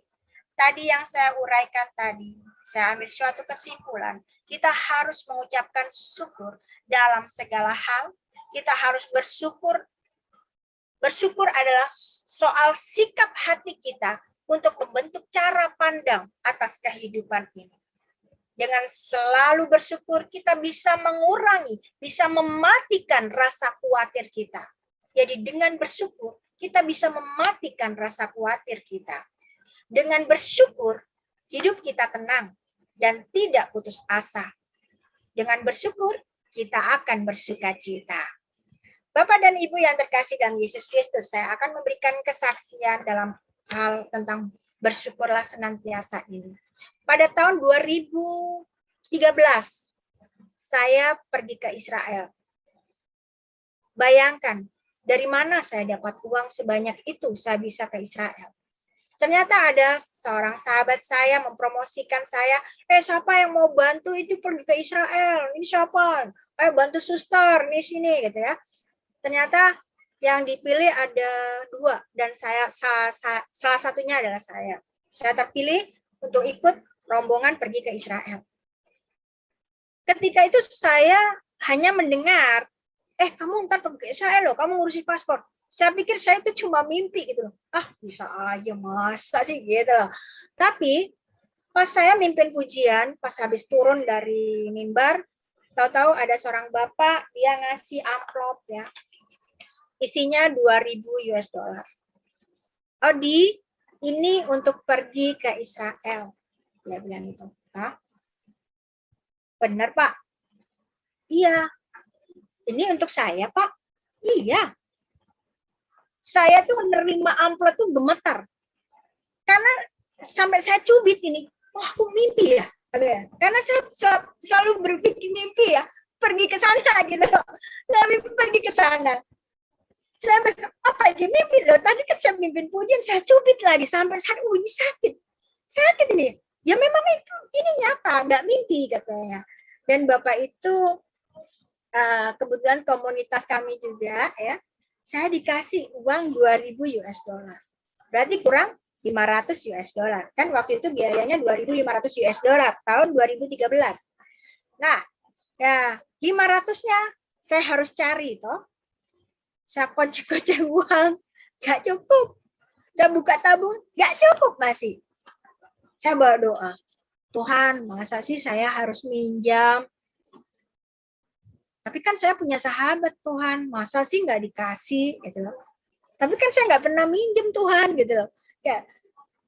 tadi yang saya uraikan tadi, saya ambil suatu kesimpulan. Kita harus mengucapkan syukur dalam segala hal. Kita harus bersyukur. Bersyukur adalah soal sikap hati kita untuk membentuk cara pandang atas kehidupan ini. Dengan selalu bersyukur, kita bisa mengurangi, bisa mematikan rasa khawatir kita. Jadi dengan bersyukur, kita bisa mematikan rasa khawatir kita. Dengan bersyukur, hidup kita tenang dan tidak putus asa. Dengan bersyukur, kita akan bersukacita. Bapak dan Ibu yang terkasih dalam Yesus Kristus, saya akan memberikan kesaksian dalam hal tentang bersyukurlah senantiasa ini. Pada tahun 2013, saya pergi ke Israel. Bayangkan, dari mana saya dapat uang sebanyak itu saya bisa ke Israel. Ternyata ada seorang sahabat saya mempromosikan saya, siapa yang mau bantu itu pergi ke Israel, ini siapa? Ayo bantu suster, ini sini, gitu ya. Ternyata yang dipilih ada 2, dan salah satunya adalah saya. Saya terpilih untuk ikut rombongan pergi ke Israel. Ketika itu saya hanya mendengar, kamu ntar pergi ke Israel loh, kamu ngurusin paspor. Saya pikir saya itu cuma mimpi gitu loh. Bisa aja, masa sih gitu loh. Tapi pas saya mimpin pujian, pas habis turun dari mimbar, tahu-tahu ada seorang bapak, dia ngasih amplop ya. Isinya $2.000. Ini untuk pergi ke Israel. Dia bilang itu. Benar, Pak? Iya. Ini untuk saya, Pak? Iya. Saya tuh menerima amplop tuh gemetar. Karena sampai saya cubit ini. Wah, aku mimpi ya. Karena saya selalu berpikir mimpi ya. Pergi ke sana gitu. Saya mimpi pergi ke sana. Saya berkata, apa ini mimpi loh? Tadi kan saya mimpin pujian, saya cubit lagi. Sampai saya, ini sakit. Sakit ini. Ya memang itu ini nyata, nggak mimpi katanya. Dan Bapak itu kebetulan komunitas kami juga ya, saya dikasih uang $2.000. Berarti kurang $500. Kan waktu itu biayanya $2.500 tahun 2013. Nah, ya 500-nya saya harus cari toh. Saya kocek-kocek uang, nggak cukup. Saya buka tabung, nggak cukup masih. Saya bawa doa, Tuhan, masa sih saya harus minjam? Tapi kan saya punya sahabat, Tuhan, masa sih nggak dikasih? Gitu loh. Tapi kan saya nggak pernah minjem, Tuhan, gitu loh. Ya.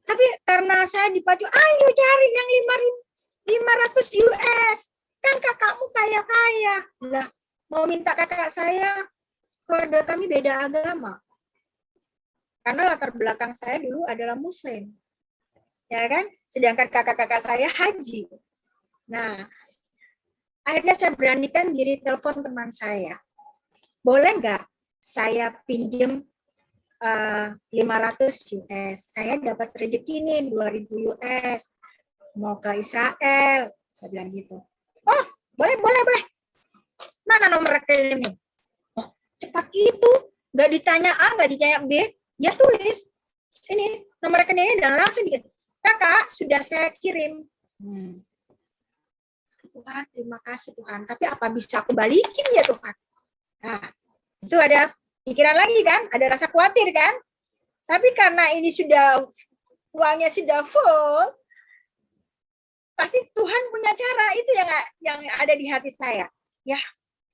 Tapi karena saya dipacu, ayo cari yang $500. Kan kakakmu kaya-kaya. Lah, mau minta kakak saya, keluarga kami beda agama. Karena latar belakang saya dulu adalah Muslim. Ya kan? Sedangkan kakak-kakak saya haji. Nah, akhirnya saya beranikan diri telepon teman saya. Boleh nggak saya pinjem $500? Saya dapat rezeki nih $2.000. Mau ke Israel. Saya bilang gitu. Oh, boleh. Mana nomor rekening? Oh, cepat itu. Nggak ditanya A, nggak ditanya B. Dia tulis. Ini nomor rekeningnya dan langsung dia. Kakak, sudah saya kirim. Tuhan, terima kasih Tuhan. Tapi apa bisa aku balikin ya Tuhan? Nah, itu ada pikiran lagi kan? Ada rasa khawatir kan? Tapi karena ini sudah, uangnya sudah full, pasti Tuhan punya cara. Itu yang ada di hati saya. Ya,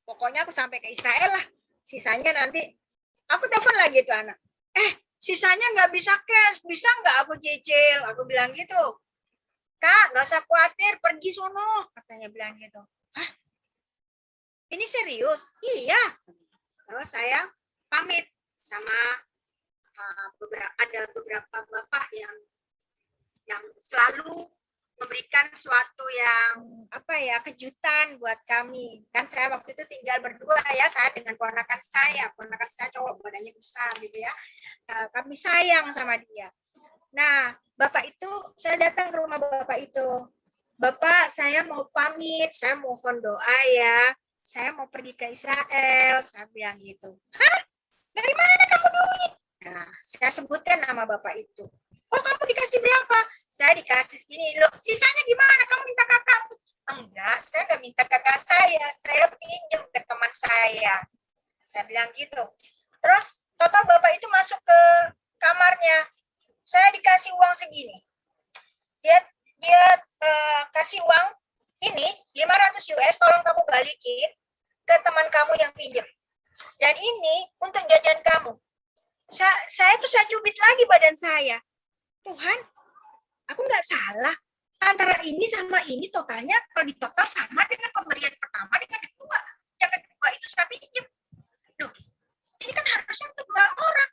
pokoknya aku sampai ke Israel lah. Sisanya nanti, aku telepon lagi tuh anak. Sisanya nggak bisa cash, bisa nggak aku cicil? Aku bilang gitu. Kak, nggak usah khawatir, pergi sono. Katanya bilang gitu. Hah? Ini serius? Iya. Terus saya pamit sama ada beberapa bapak yang selalu memberikan suatu yang kejutan buat kami. Kan saya waktu itu tinggal berdua ya, saya dengan ponakan saya cowok, badannya besar gitu ya. Kami sayang sama dia. Nah, bapak itu, saya datang ke rumah bapak itu. Bapak, saya mau pamit, saya mohon doa ya. Saya mau pergi ke Israel, saya bilang gitu. Hah? Dari mana kamu duit? Nah, saya sebutkan nama bapak itu. Oh, kamu dikasih berapa? saya dikasih segini, loh sisanya gimana? Kamu minta kakakmu? Enggak, saya nggak minta kakak saya pinjam ke teman saya. Saya bilang gitu. Terus total bapak itu masuk ke kamarnya, saya dikasih uang segini. Dia kasih uang ini 500 US, tolong kamu balikin ke teman kamu yang pinjam. Dan ini untuk jajan kamu. Saya cubit lagi badan saya. Tuhan, aku nggak salah. Antara ini sama ini totalnya, kalau di total sama dengan pemberian pertama dengan kedua. Yang kedua itu saya pinjam. Loh, ini kan harusnya untuk 2 orang.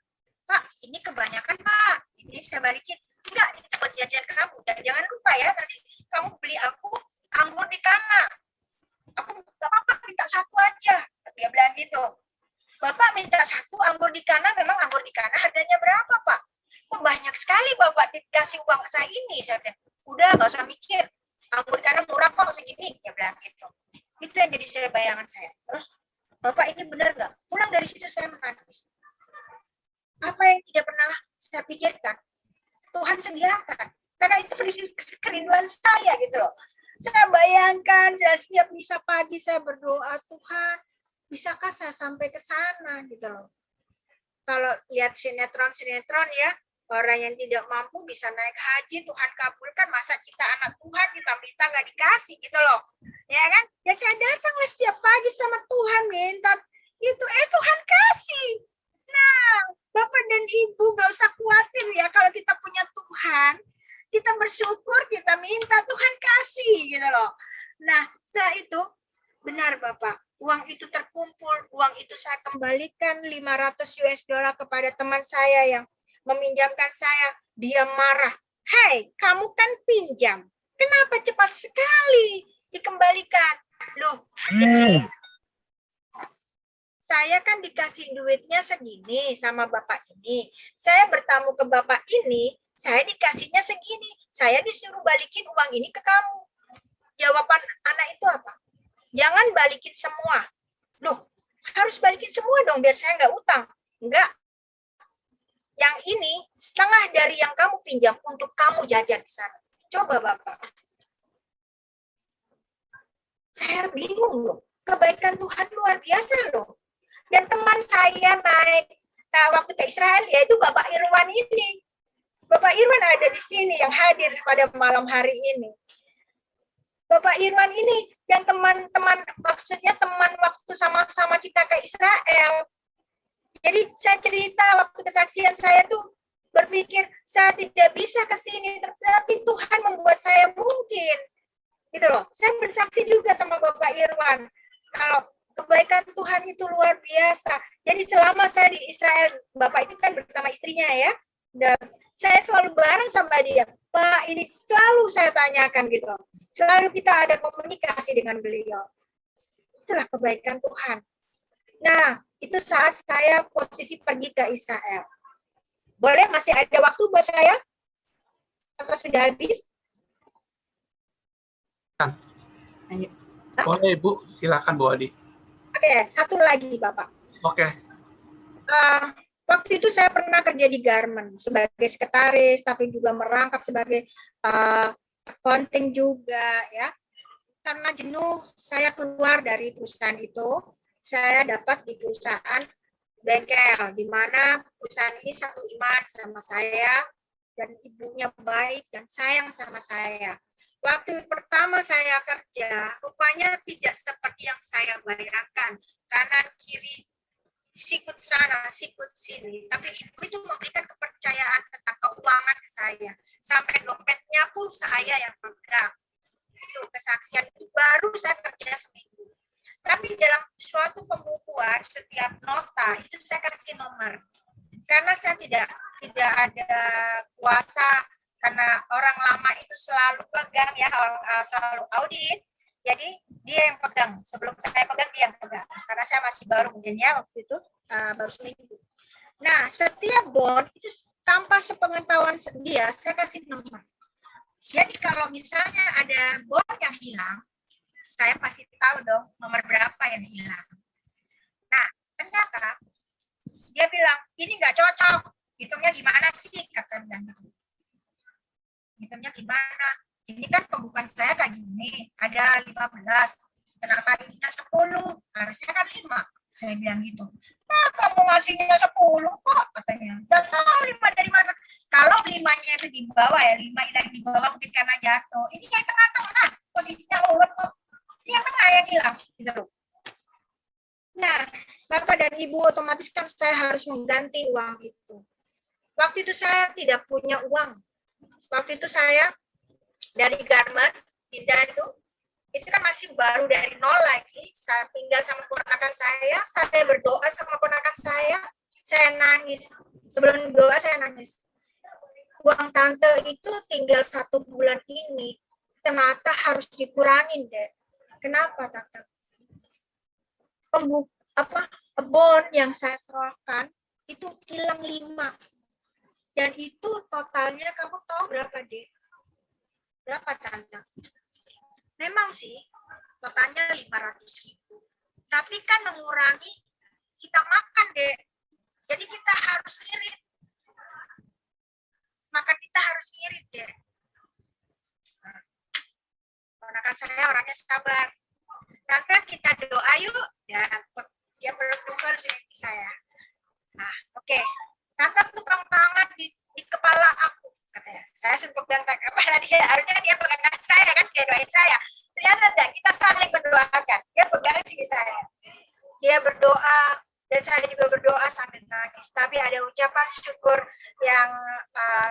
Pak, ini kebanyakan Pak. Ini saya balikin. Enggak, itu buat jajan kamu. Dan jangan lupa ya, nanti kamu beli aku anggur di Kana. Aku nggak apa-apa, minta 1 aja. Dia bilang gitu. Bapak minta 1 anggur di Kana, memang anggur di Kana harganya berapa Pak? Kok banyak sekali Bapak dikasih uang saya ini. Saya bilang, udah nggak usah mikir. Anggur di Kana murah kok segini. Dia bilang gitu. Itu yang jadi bayangan saya. Terus, Bapak ini benar nggak? Pulang dari situ saya menangis. Apa yang tidak pernah saya pikirkan, Tuhan sediakan. Karena itu kerinduan saya gitu loh. Saya bayangkan, setiap misa pagi saya berdoa, Tuhan, bisakah saya sampai ke sana gitu loh. Kalau lihat sinetron ya, orang yang tidak mampu bisa naik haji, Tuhan kabulkan, masa kita anak Tuhan, kita minta nggak dikasih gitu loh. Ya kan? Ya saya datanglah setiap pagi sama Tuhan, minta itu, Tuhan kasih. Nah, Bapak dan Ibu nggak usah khawatir ya, kalau kita punya Tuhan, kita bersyukur, kita minta, Tuhan kasih gitu loh. Nah, setelah itu, benar Bapak, uang itu terkumpul, uang itu saya kembalikan 500 US dollar kepada teman saya yang meminjamkan saya. Dia marah, "Hai, kamu kan pinjam, kenapa cepat sekali dikembalikan?" Loh, saya kan dikasih duitnya segini sama Bapak ini. Saya bertamu ke Bapak ini, saya dikasihnya segini. Saya disuruh balikin uang ini ke kamu. Jawaban anak itu apa? Jangan balikin semua. Loh, harus balikin semua dong biar saya nggak utang. Enggak. Yang ini setengah dari yang kamu pinjam untuk kamu jajan di sana. Coba Bapak. Saya bingung loh. Kebaikan Tuhan luar biasa loh. Dan teman saya naik waktu ke Israel, yaitu Bapak Irwan ini. Bapak Irwan ada di sini yang hadir pada malam hari ini. Bapak Irwan ini yang teman-teman, maksudnya teman waktu sama-sama kita ke Israel. Jadi saya cerita waktu kesaksian saya tuh berpikir saya tidak bisa ke sini, tapi Tuhan membuat saya mungkin. Gitu loh. Saya bersaksi juga sama Bapak Irwan. Kalau kebaikan Tuhan itu luar biasa. Jadi selama saya di Israel, Bapak itu kan bersama istrinya ya. Dan saya selalu bareng sama dia. Pak, ini selalu saya tanyakan gitu. Selalu kita ada komunikasi dengan beliau. Itulah kebaikan Tuhan. Nah, itu saat saya posisi pergi ke Israel. Boleh masih ada waktu buat saya? Atau sudah habis? Ayo. Boleh Bu, silakan Bu Adi. Oke, satu lagi Bapak. Oke. Waktu itu saya pernah kerja di garment sebagai sekretaris, tapi juga merangkap sebagai accounting juga ya. Karena jenuh, saya keluar dari perusahaan itu. Saya dapat di perusahaan bengkel, di mana perusahaan ini satu iman sama saya, dan ibunya baik dan sayang sama saya. Waktu pertama saya kerja, rupanya tidak seperti yang saya bayangkan. Kanan, kiri, sikut sana, sikut sini. Tapi ibu itu memberikan kepercayaan tentang keuangan ke saya. Sampai dompetnya pun saya yang pegang. Itu kesaksian itu baru saya kerja seminggu. Tapi dalam suatu pembukuan, setiap nota, itu saya kasih nomor. Karena saya tidak ada kuasa, karena orang lama itu selalu pegang ya, selalu audit. Jadi dia yang pegang. Sebelum saya pegang, dia yang pegang. Karena saya masih baru mungkin ya waktu itu, baru seminggu. Nah, setiap bond itu tanpa sepengetahuan dia, saya kasih nomor. Jadi kalau misalnya ada bond yang hilang, saya pasti tahu dong nomor berapa yang hilang. Nah, ternyata dia bilang, ini nggak cocok. Hitungnya gimana sih? Kata dia. hitungnya gimana? Ini kan pembukaan saya kayak gini, ada 15. Kenapa ininya 10? Harusnya kan 5. Saya bilang gitu. Nah, kamu ngasihnya 10 kok katanya. Dan tahu 5 dari mana? Kalau 5-nya itu di bawah ya, 5 hilang di bawah mungkin karena jatuh. Ini yang tengah-tengah, posisinya urut kok. Ini yang tengah yang hilang, gitu loh. Nah, Bapak dan Ibu otomatis kan saya harus mengganti uang itu. Waktu itu saya tidak punya uang. Waktu itu saya dari garment pindah itu kan masih baru dari nol lagi. Saya tinggal sama ponakan saya berdoa sama ponakan saya nangis. Sebelum doa saya nangis. Uang tante itu tinggal 1 bulan ini, ternyata harus dikurangin deh. Kenapa tante? Bon yang saya serahkan itu hilang 5. Dan itu totalnya kamu tahu berapa deh? Berapa tante? Memang sih totalnya 500.000. Tapi kan mengurangi kita makan deh. Jadi kita harus irit. Maka kita harus irit deh. Ponakan saya orangnya sabar. Tante kita doa yuk. Dan dia peluk-peluk sih saya. Nah, oke. Tante tukang tangan di kepala aku. Katanya. Saya suruh pegang kepala dia. Harusnya dia pegang tangan saya kan. Dia doain saya. Ternyata enggak. Kita saling mendoakan. Dia pegang sini saya. Dia berdoa. Dan saya juga berdoa sambil nangis. Tapi ada ucapan syukur yang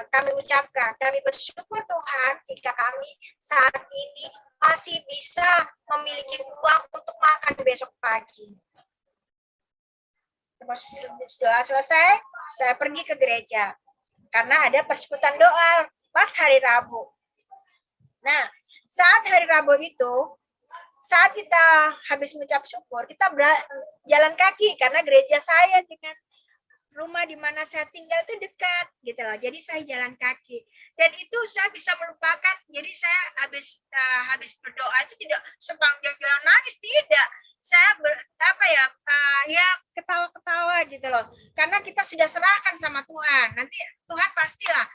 kami ucapkan. Kami bersyukur Tuhan jika kami saat ini masih bisa memiliki uang untuk makan besok pagi. Terus doa selesai, saya pergi ke gereja. Karena ada persekutuan doa pas hari Rabu. Nah, saat hari Rabu itu, saat kita habis mengucap syukur, kita jalan kaki karena gereja saya dengan rumah di mana saya tinggal itu dekat gitu loh. Jadi saya jalan kaki dan itu saya bisa melupakan. Jadi saya habis berdoa itu tidak sepanjang jalan nangis, tidak. Saya ya ketawa-ketawa gitu loh. Karena kita sudah serahkan sama Tuhan. Nanti Tuhan pastilah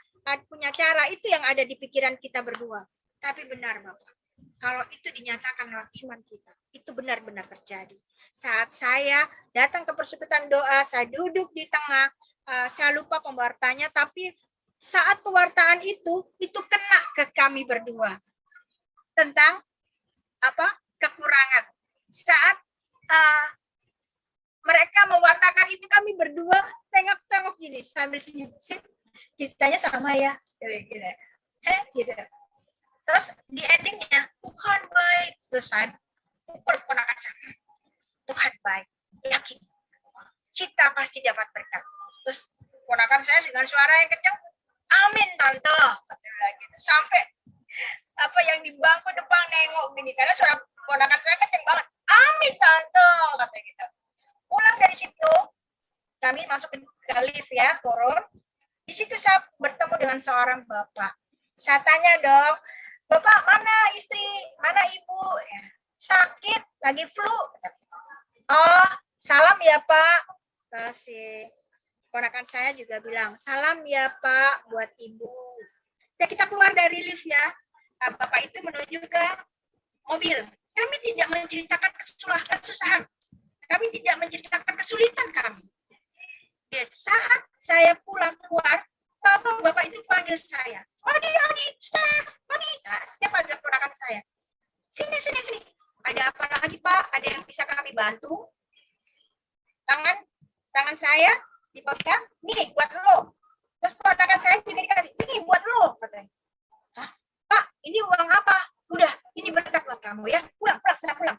punya cara, itu yang ada di pikiran kita berdua. Tapi benar Bapak. Kalau itu dinyatakan lewat iman kita, itu benar-benar terjadi. Saat saya datang ke persekutuan doa, saya duduk di tengah, saya lupa pewartanya, tapi saat pewartaan itu kena ke kami berdua. Tentang kekurangan. Saat mereka mewartakan itu, kami berdua tengok-tengok gini, sambil senyum. Ceritanya sama ya, gitu. Terus di endingnya, Tuhan baik. Terus saya pukul ponakan saya. Tuhan baik. Yakin. Kita pasti dapat berkat. Terus ponakan saya dengan suara yang kencang, amin tante. Gitu. Sampai yang di bangku depan nengok gini. Karena suara ponakan saya kencang banget. Amin tante. Kata gitu. Pulang dari situ, kami masuk ke lift ya, turun. Di situ saya bertemu dengan seorang bapak. Saya tanya dong, Bapak, mana istri, mana ibu? Sakit, lagi flu. Oh, salam ya Pak. Kasih. Ponakan saya juga bilang, salam ya Pak buat ibu. Dan kita keluar dari lift ya. Bapak itu menuju ke mobil. Kami tidak menceritakan kesusahan. Kami tidak menceritakan kesulitan kami. Di saat saya pulang keluar, Bapak itu panggil saya. Odi, Steph, Odi. Nah, Steph ada ponakan saya. Sini. Ada apa lagi Pak? Ada yang bisa kami bantu? Tangan saya dipegang. Nih buat lo. Terus ponakan saya juga dikasih. Ini buat lo. Katanya. Hah? Pak, ini uang apa? Udah, ini berkat buat kamu ya. Pulang, sana pulang.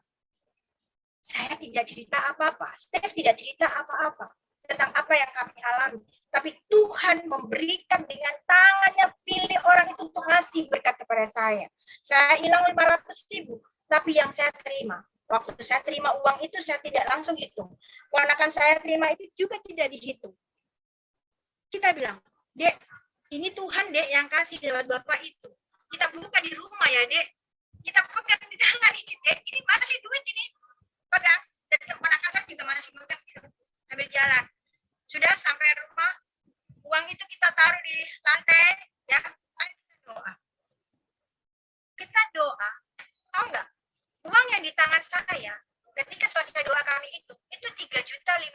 Saya tidak cerita apa-apa. Steph tidak cerita apa-apa tentang apa yang kami alami. Tapi Tuhan memberikan dengan tangannya, pilih orang itu untuk ngasih berkat kepada saya. Saya hilang 500.000, tapi yang saya terima. Waktu saya terima uang itu, saya tidak langsung hitung. Ponakan saya terima itu juga tidak dihitung. Kita bilang, Dek, ini Tuhan Dek yang kasih lewat Bapak itu. Kita buka di rumah ya Dek. Kita pegang di tangan ini Dek. Ini masih duit ini. Pegang. Dan ponakan saya juga masih pegang gitu. Sambil jalan. Sudah sampai rumah, uang itu kita taruh di lantai, ya. Ayo kita doa. saya, ketika selesai doa kami itu 3.500.000.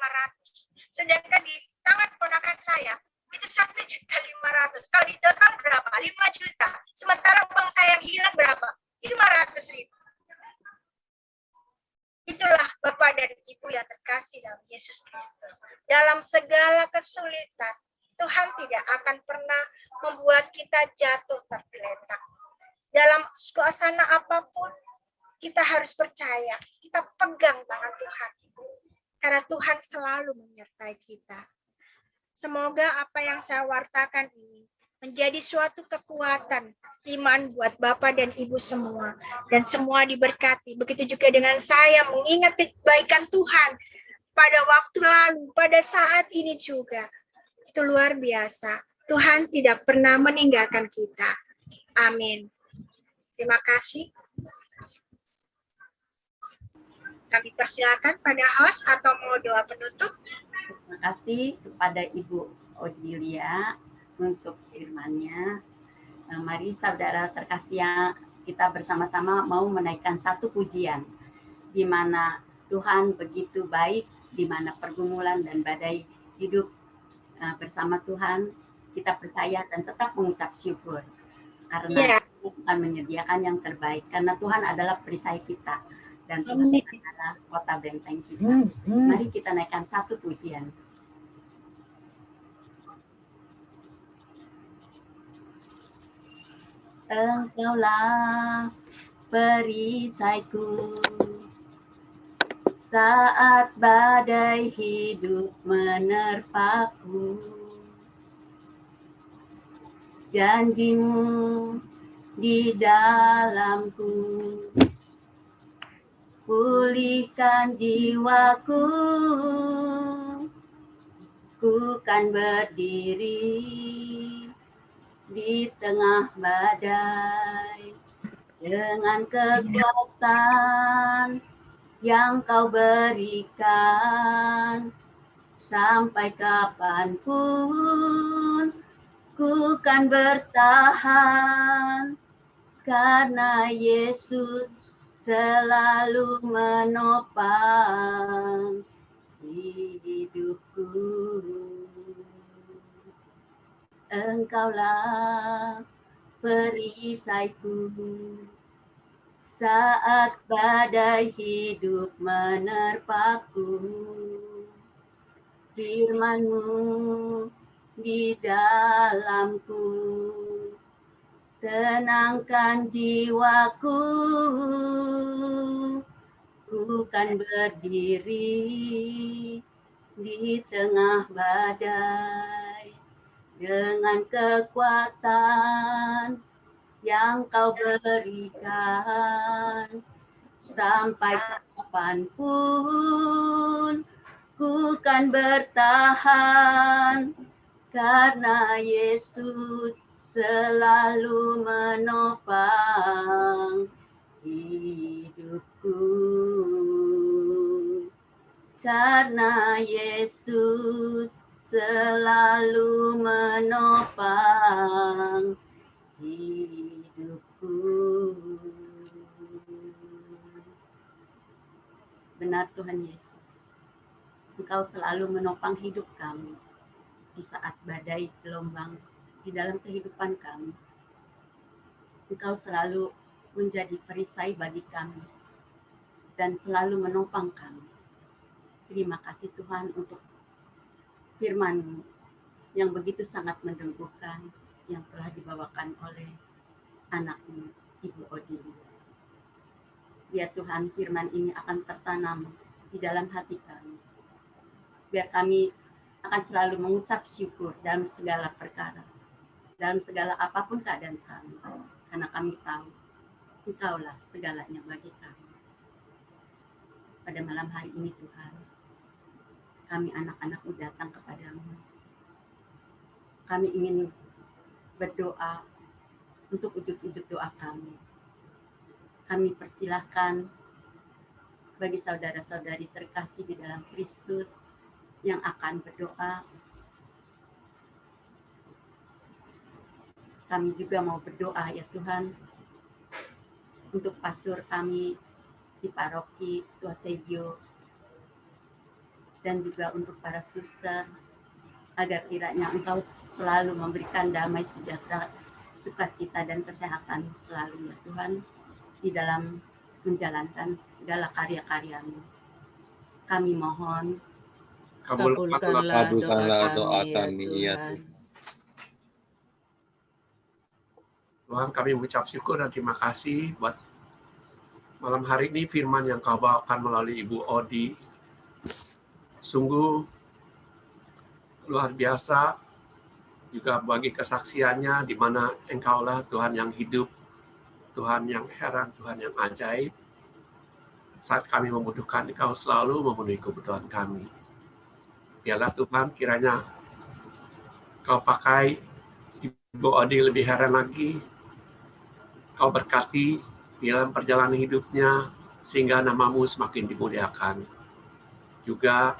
Sedangkan di tangan ponakan saya itu 1.500.000. Kalau di total berapa? 5 juta. Sementara uang saya yang hilang berapa? 500.000. Itulah Bapak dan Ibu yang terkasih dalam Yesus Kristus. Dalam segala kesulitan, Tuhan tidak akan pernah membuat kita jatuh tergeletak. Dalam suasana apapun, kita harus percaya, kita pegang tangan Tuhan. Karena Tuhan selalu menyertai kita. Semoga apa yang saya wartakan ini menjadi suatu kekuatan iman buat Bapak dan Ibu semua. Dan semua diberkati. Begitu juga dengan saya mengingat kebaikan Tuhan pada waktu lalu, pada saat ini juga. Itu luar biasa. Tuhan tidak pernah meninggalkan kita. Amin. Terima kasih. Kami persilakan pada host atau mau doa penutup. Terima kasih kepada Ibu Odilia untuk firman-Nya. Mari saudara terkasih yang kita bersama-sama mau menaikkan satu pujian di mana Tuhan begitu baik, di mana pergumulan dan badai hidup bersama Tuhan, kita percaya dan tetap mengucap syukur karena Tuhan menyediakan yang terbaik, karena Tuhan adalah perisai kita dan Tuhan adalah kota benteng kita. Mari kita naikkan satu pujian. Engkaulah perisaiku saat badai hidup menerpaku. Janjimu di dalamku, pulihkan jiwaku, ku kan berdiri di tengah badai dengan kekuatan yang kau berikan. Sampai kapanpun ku kan bertahan karena Yesus selalu menopang hidupku. Engkaulah perisaiku saat badai hidup menerpaku. Firman-Mu di dalamku, tenangkan jiwaku, ku kan berdiri di tengah badai dengan kekuatan yang kau berikan. Sampai kapanpun ku kan bertahan karena Yesus selalu menopang hidupku. Karena Yesus selalu menopang hidupku. Benar Tuhan Yesus, Engkau selalu menopang hidup kami di saat badai gelombang di dalam kehidupan kami. Engkau selalu menjadi perisai bagi kami dan selalu menopang kami. Terima kasih Tuhan untuk firman-Mu yang begitu sangat meneguhkan yang telah dibawakan oleh anak-Mu, Ibu Odilia. Biar Tuhan firman ini akan tertanam di dalam hati kami. Biar kami akan selalu mengucap syukur dalam segala perkara, dalam segala apapun keadaan kami, karena kami tahu Engkaulah segalanya bagi kami. Pada malam hari ini Tuhan, kami anak-anak-Mu datang kepadamu. Kami ingin berdoa untuk wujud-wujud doa kami. Kami persilahkan bagi saudara-saudari terkasih di dalam Kristus yang akan berdoa. Kami juga mau berdoa ya Tuhan untuk pastor kami di paroki Tuasejo, dan juga untuk para suster, agar kiranya Engkau selalu memberikan damai sejahtera, sukacita dan kesehatan selalu ya Tuhan, di dalam menjalankan segala karya-karya-Mu. Kami mohon, kabulkanlah doa kami ya Tuhan. Tuhan, kami mengucap syukur dan terima kasih buat malam hari ini firman yang Kau bawakan melalui Ibu Odi. Sungguh luar biasa juga bagi kesaksiannya, di mana Engkaulah Tuhan yang hidup, Tuhan yang heran, Tuhan yang ajaib. Saat kami membutuhkan, Engkau selalu memenuhi kebutuhan kami. Biarlah Tuhan kiranya Kau pakai Ibu Odi lebih heran lagi, Kau berkati di dalam perjalanan hidupnya, sehingga nama-Mu semakin dimuliakan. Juga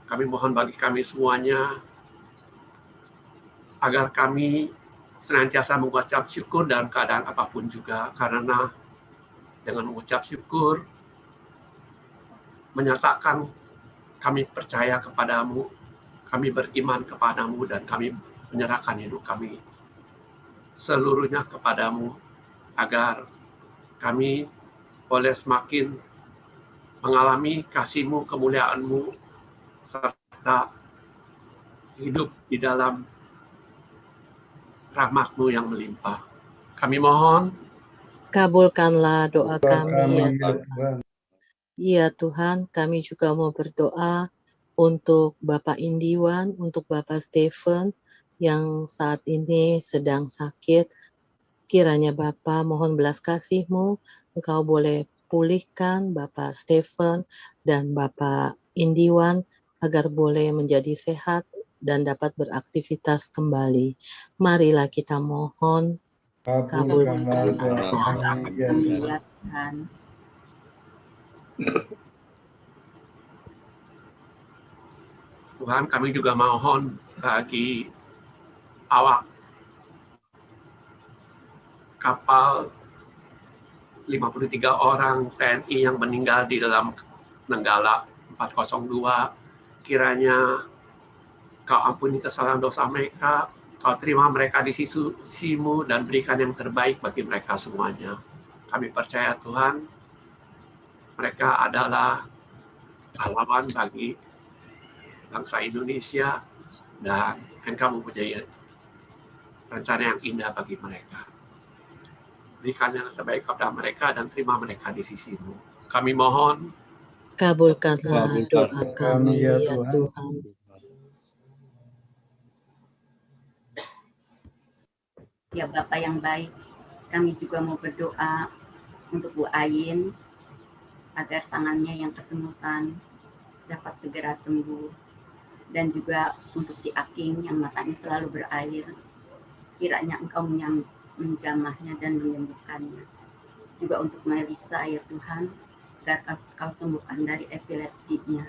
kami mohon bagi kami semuanya, agar kami senantiasa mengucap syukur dalam keadaan apapun juga, karena dengan mengucap syukur, menyatakan kami percaya kepadamu, kami beriman kepadamu, dan kami menyerahkan hidup kami seluruhnya kepadamu, agar kami boleh semakin mengalami kasih-Mu, kemuliaan-Mu, serta hidup di dalam rahmat-Mu yang melimpah. Kami mohon, Kabulkanlah doa kami ya ya Tuhan. Tuhan. Ya Tuhan, kami juga mau berdoa untuk Bapak Indiwan, untuk Bapak Stephen yang saat ini sedang sakit. Kiranya Bapak mohon belas kasih-Mu, Engkau boleh pulihkan Bapak Stephen dan Bapak Indiwan agar boleh menjadi sehat dan dapat beraktivitas kembali. Marilah kita mohon, Kabulkanlah doa kabulkan kami ya kami Tuhan. ya Tuhan. Tuhan, kami juga mohon bagi awak kapal 53 orang TNI yang meninggal di dalam Nanggala 402. Kiranya Kau ampuni kesalahan dosa mereka, Kau terima mereka di sisi-Mu, dan berikan yang terbaik bagi mereka semuanya. Kami percaya Tuhan, mereka adalah pahlawan bagi bangsa Indonesia, dan Engkau mempunyai rencana yang indah bagi mereka. Berikan yang terbaik kepada mereka dan terima mereka di sisi-Mu. Kami mohon, kabulkanlah doa kami ya ya Tuhan. Ya Bapa yang baik, kami juga mau berdoa untuk Bu Ayin, agar tangannya yang kesemutan dapat segera sembuh. Dan juga untuk Ci Aking yang matanya selalu berair, kiranya Engkau menjamahnya dan menyembuhkannya. Juga untuk Melisa ya Tuhan, agar Kau sembuhkan dari epilepsinya.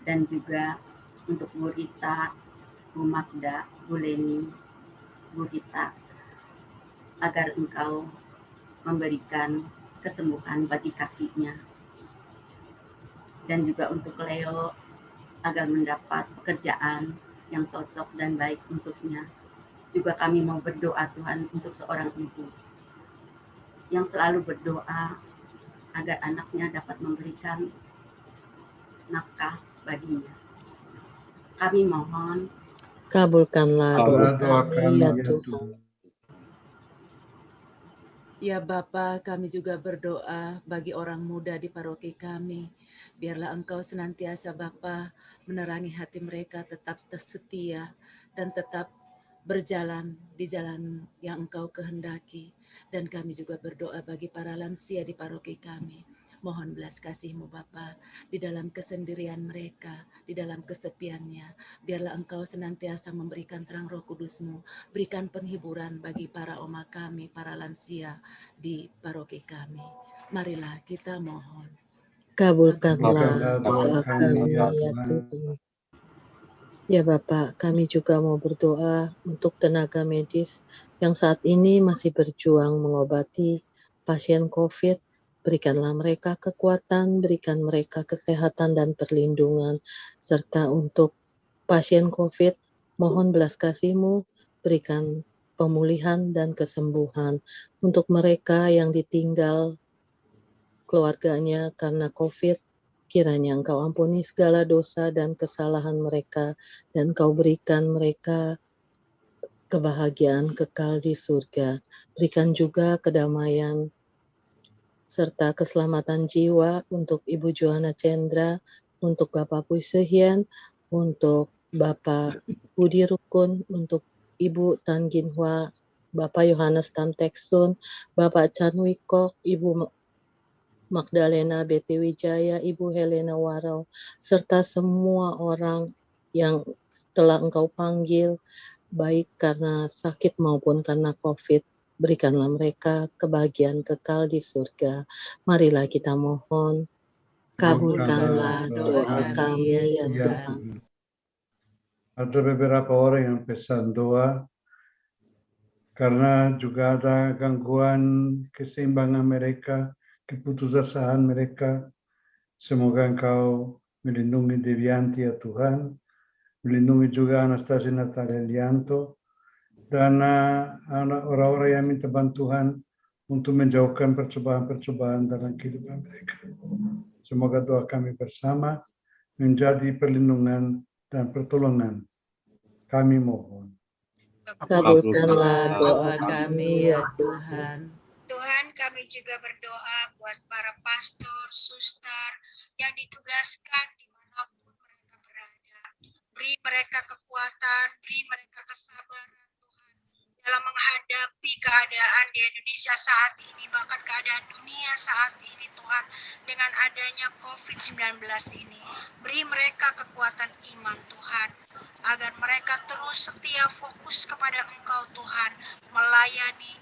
Dan juga untuk Bu Rita, Bu Magda, Bu Leni, Bu Rita, agar Engkau memberikan kesembuhan bagi kakinya. Dan juga untuk Leo, agar mendapat pekerjaan yang cocok dan baik untuknya. Juga kami mau berdoa Tuhan untuk seorang ibu yang selalu berdoa agar anaknya dapat memberikan nafkah baginya. Kami mohon, Kabulkanlah doa kami ya ya Tuhan. Ya Bapa, kami juga berdoa bagi orang muda di paroki kami. Biarlah Engkau senantiasa Bapa menerangi hati mereka tetap setia dan tetap berjalan di jalan yang Engkau kehendaki. Dan kami juga berdoa bagi para lansia di paroki kami. Mohon belas kasih-Mu Bapa di dalam kesendirian mereka, di dalam kesepiannya. Biarlah Engkau senantiasa memberikan terang Roh Kudus-Mu, berikan penghiburan bagi para oma kami, para lansia di paroki kami. Marilah kita mohon. Kabulkanlah doa kami ya Tuhan. Ya Bapak, kami juga mau berdoa untuk tenaga medis yang saat ini masih berjuang mengobati pasien COVID. Berikanlah mereka kekuatan, berikan mereka kesehatan dan perlindungan, serta untuk pasien COVID, mohon belas kasih-Mu, berikan pemulihan dan kesembuhan. Untuk mereka yang ditinggal keluarganya karena COVID, kiranya Engkau ampuni segala dosa dan kesalahan mereka, dan Engkau berikan mereka kebahagiaan kekal di surga. Berikan juga kedamaian serta keselamatan jiwa untuk Ibu Johanna Chandra, untuk Bapak Pui Sehyen, untuk Bapak Budi Rukun, untuk Ibu Tan Gin Hwa, Bapak Yohanes Tam Tek Sun, Bapak Chan Wikok, Ibu Magdalena Betty Wijaya, Ibu Helena Warau, serta semua orang yang telah Engkau panggil, baik karena sakit maupun karena COVID. Berikanlah mereka kebahagiaan kekal di surga. Marilah kita mohon, kabulkanlah doa kami ya Tuhan. Ada beberapa orang yang pesan doa karena juga ada gangguan keseimbangan mereka, keputusasaan mereka. Semoga Engkau melindungi Devianti ya Tuhan, melindungi juga Anastasia Natalia Lianto, dan anak orang-orang yang minta bantuan untuk menjauhkan percobaan-percobaan dalam kehidupan mereka. Semoga doa kami bersama menjadi perlindungan dan pertolongan. Kami mohon. Kabulkanlah doa kami ya Tuhan. Tuhan, kami juga berdoa buat para pastor, suster yang ditugaskan dimanapun mereka berada. Beri mereka kekuatan, beri mereka kesabaran Tuhan dalam menghadapi keadaan di Indonesia saat ini, bahkan keadaan dunia saat ini Tuhan, dengan adanya COVID-19 ini. Beri mereka kekuatan iman Tuhan, agar mereka terus setia fokus kepada Engkau Tuhan, melayani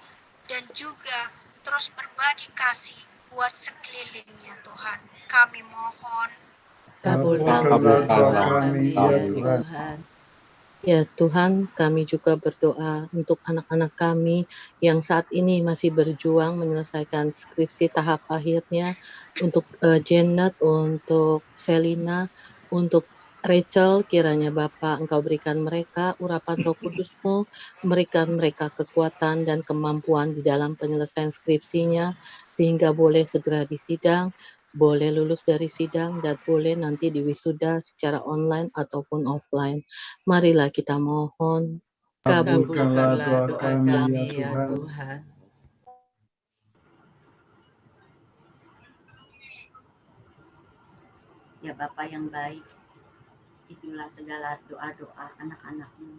dan juga terus berbagi kasih buat sekelilingnya Tuhan. Kami mohon. Kabulkanlah doa kami ya Tuhan. Ya Tuhan, kami juga berdoa untuk anak-anak kami yang saat ini masih berjuang menyelesaikan skripsi tahap akhirnya, untuk Janet, untuk Selina, untuk Rachel, kiranya Bapa Engkau berikan mereka urapan Roh Kudus-Mu, berikan mereka kekuatan dan kemampuan di dalam penyelesaian skripsinya, sehingga boleh segera disidang, boleh lulus dari sidang, dan boleh nanti diwisuda secara online ataupun offline. Marilah kita mohon, Kabulkanlah doa kami ya Tuhan. Ya Bapa yang baik, itulah segala doa-doa anak-anak-Mu.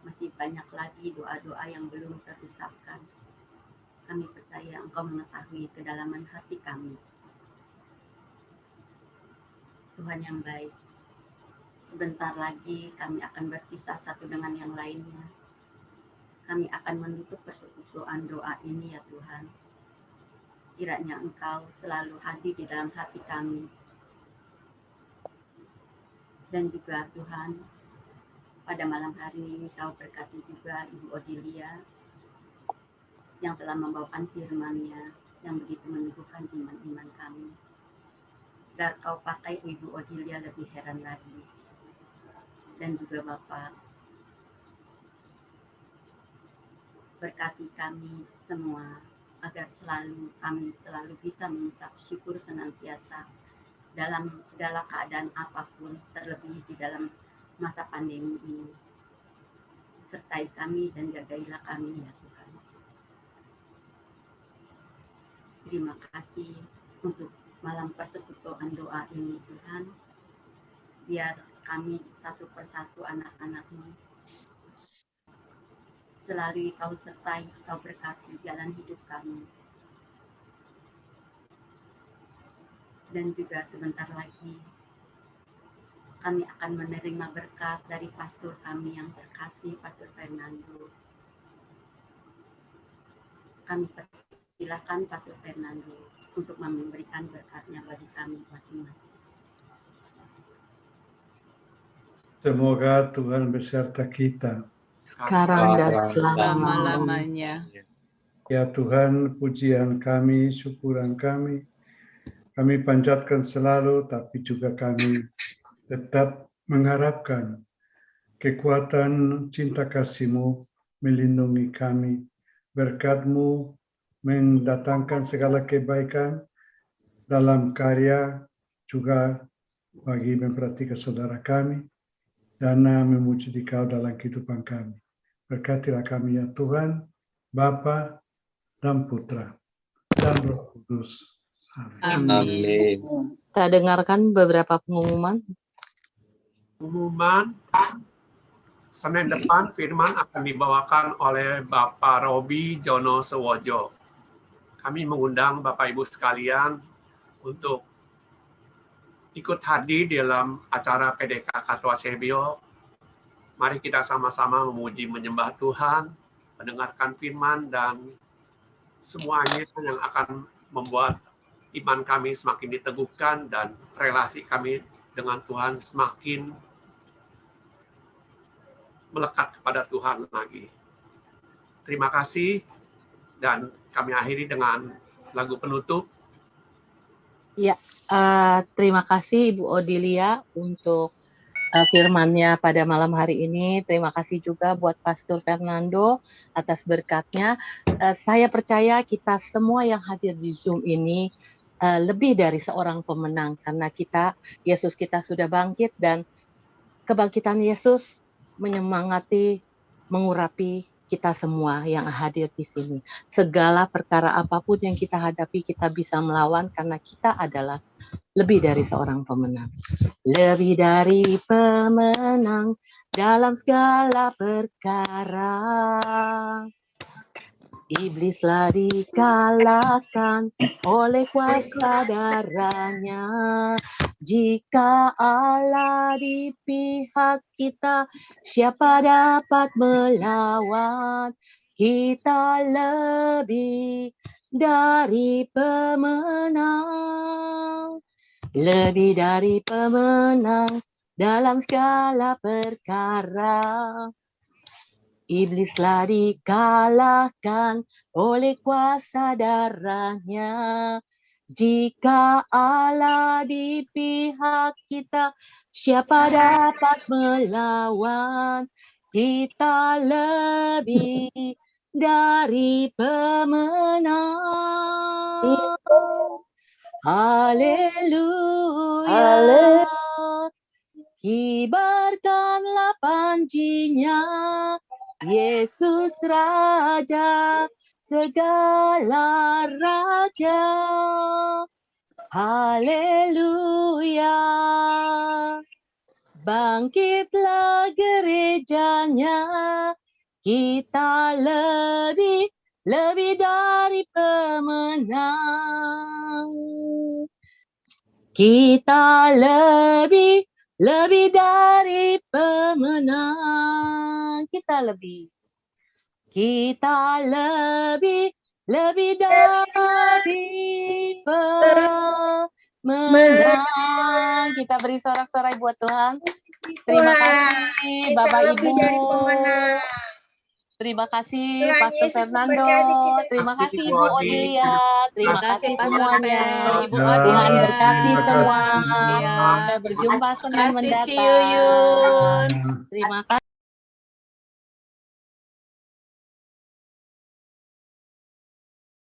Masih banyak lagi doa-doa yang belum terucapkan. Kami percaya Engkau mengetahui kedalaman hati kami. Tuhan yang baik, sebentar lagi kami akan berpisah satu dengan yang lainnya. Kami akan menutup persekutuan doa ini ya Tuhan. Kiranya Engkau selalu hadir di dalam hati kami. Dan juga Tuhan, pada malam hari ini Kau berkati juga Ibu Odilia yang telah membawakan firman-Nya yang begitu meneguhkan iman-iman kami. Agar Kau pakai Ibu Odilia lebih heran lagi. Dan juga Bapa, berkati kami semua agar kami selalu bisa mengucap syukur senantiasa dalam segala keadaan apapun, terlebih di dalam masa pandemi ini. Sertai kami dan jagailah kami ya Tuhan. Terima kasih untuk malam persekutuan doa ini Tuhan. Biar kami satu persatu anak-anak-Mu selalu Kau sertai, Kau berkati jalan hidup kami. Dan juga sebentar lagi kami akan menerima berkat dari pastor kami yang terkasih, Pastor Fernando. Kami persilahkan Pastor Fernando untuk memberikan berkatnya bagi kami masing-masing. Semoga Tuhan beserta kita sekarang dan selama-lamanya. Selama-lamanya. Ya Tuhan, pujian kami, syukuran kami panjatkan selalu, tapi juga kami tetap mengharapkan kekuatan cinta kasih-Mu melindungi kami, berkat-Mu mendatangkan segala kebaikan dalam karya, juga bagi memperhatikan saudara kami, dan memuji Dikau dalam kehidupan kami. Berkatilah kami ya Tuhan, Bapa dan Putra dan Roh Kudus. Amin. Kita dengarkan beberapa pengumuman. Pengumuman, Senin depan firman akan dibawakan oleh Bapak Robi Jono Sewojo. Kami mengundang Bapak Ibu sekalian untuk ikut hadir dalam acara PDK Katwa Sebio. Mari kita sama-sama memuji menyembah Tuhan, mendengarkan firman, dan semuanya yang akan membuat iman kami semakin diteguhkan dan relasi kami dengan Tuhan semakin melekat kepada Tuhan lagi. Terima kasih, dan kami akhiri dengan lagu penutup. Ya, terima kasih Ibu Odilia untuk firman-Nya pada malam hari ini. Terima kasih juga buat Pastor Fernando atas berkat-Nya. Saya percaya kita semua yang hadir di Zoom ini lebih dari seorang pemenang, karena Yesus kita sudah bangkit, dan kebangkitan Yesus menyemangati, mengurapi kita semua yang hadir di sini. Segala perkara apapun yang kita hadapi, kita bisa melawan karena kita adalah lebih dari seorang pemenang. Lebih dari pemenang dalam segala perkara. Iblislah dikalahkan oleh kuasa darah-Nya. Jika Allah di pihak kita, siapa dapat melawan? Kita lebih dari pemenang. Lebih dari pemenang dalam segala perkara. Iblislah dikalahkan oleh kuasa darah-Nya. Jika Allah di pihak kita, siapa dapat melawan? Kita lebih dari pemenang. Haleluya. Kibarkanlah panji-Nya, Yesus Raja, segala raja. Haleluya. Bangkitlah gereja-Nya, kita lebih dari pemenang. Kita lebih dari pemenang. Kita lebih dari pemenang. Kita beri sorak-sorai buat Tuhan. Terima kasih Bapak Ibu. Terima kasih Pastor Fernando. Terima kasih Ibu Odilia. Terima kasih semuanya. Ibu Odilia. Tuhan berkati semua. Sampai berjumpa Senin mendatang. Terima kasih Ciyuyun. Terima kasih.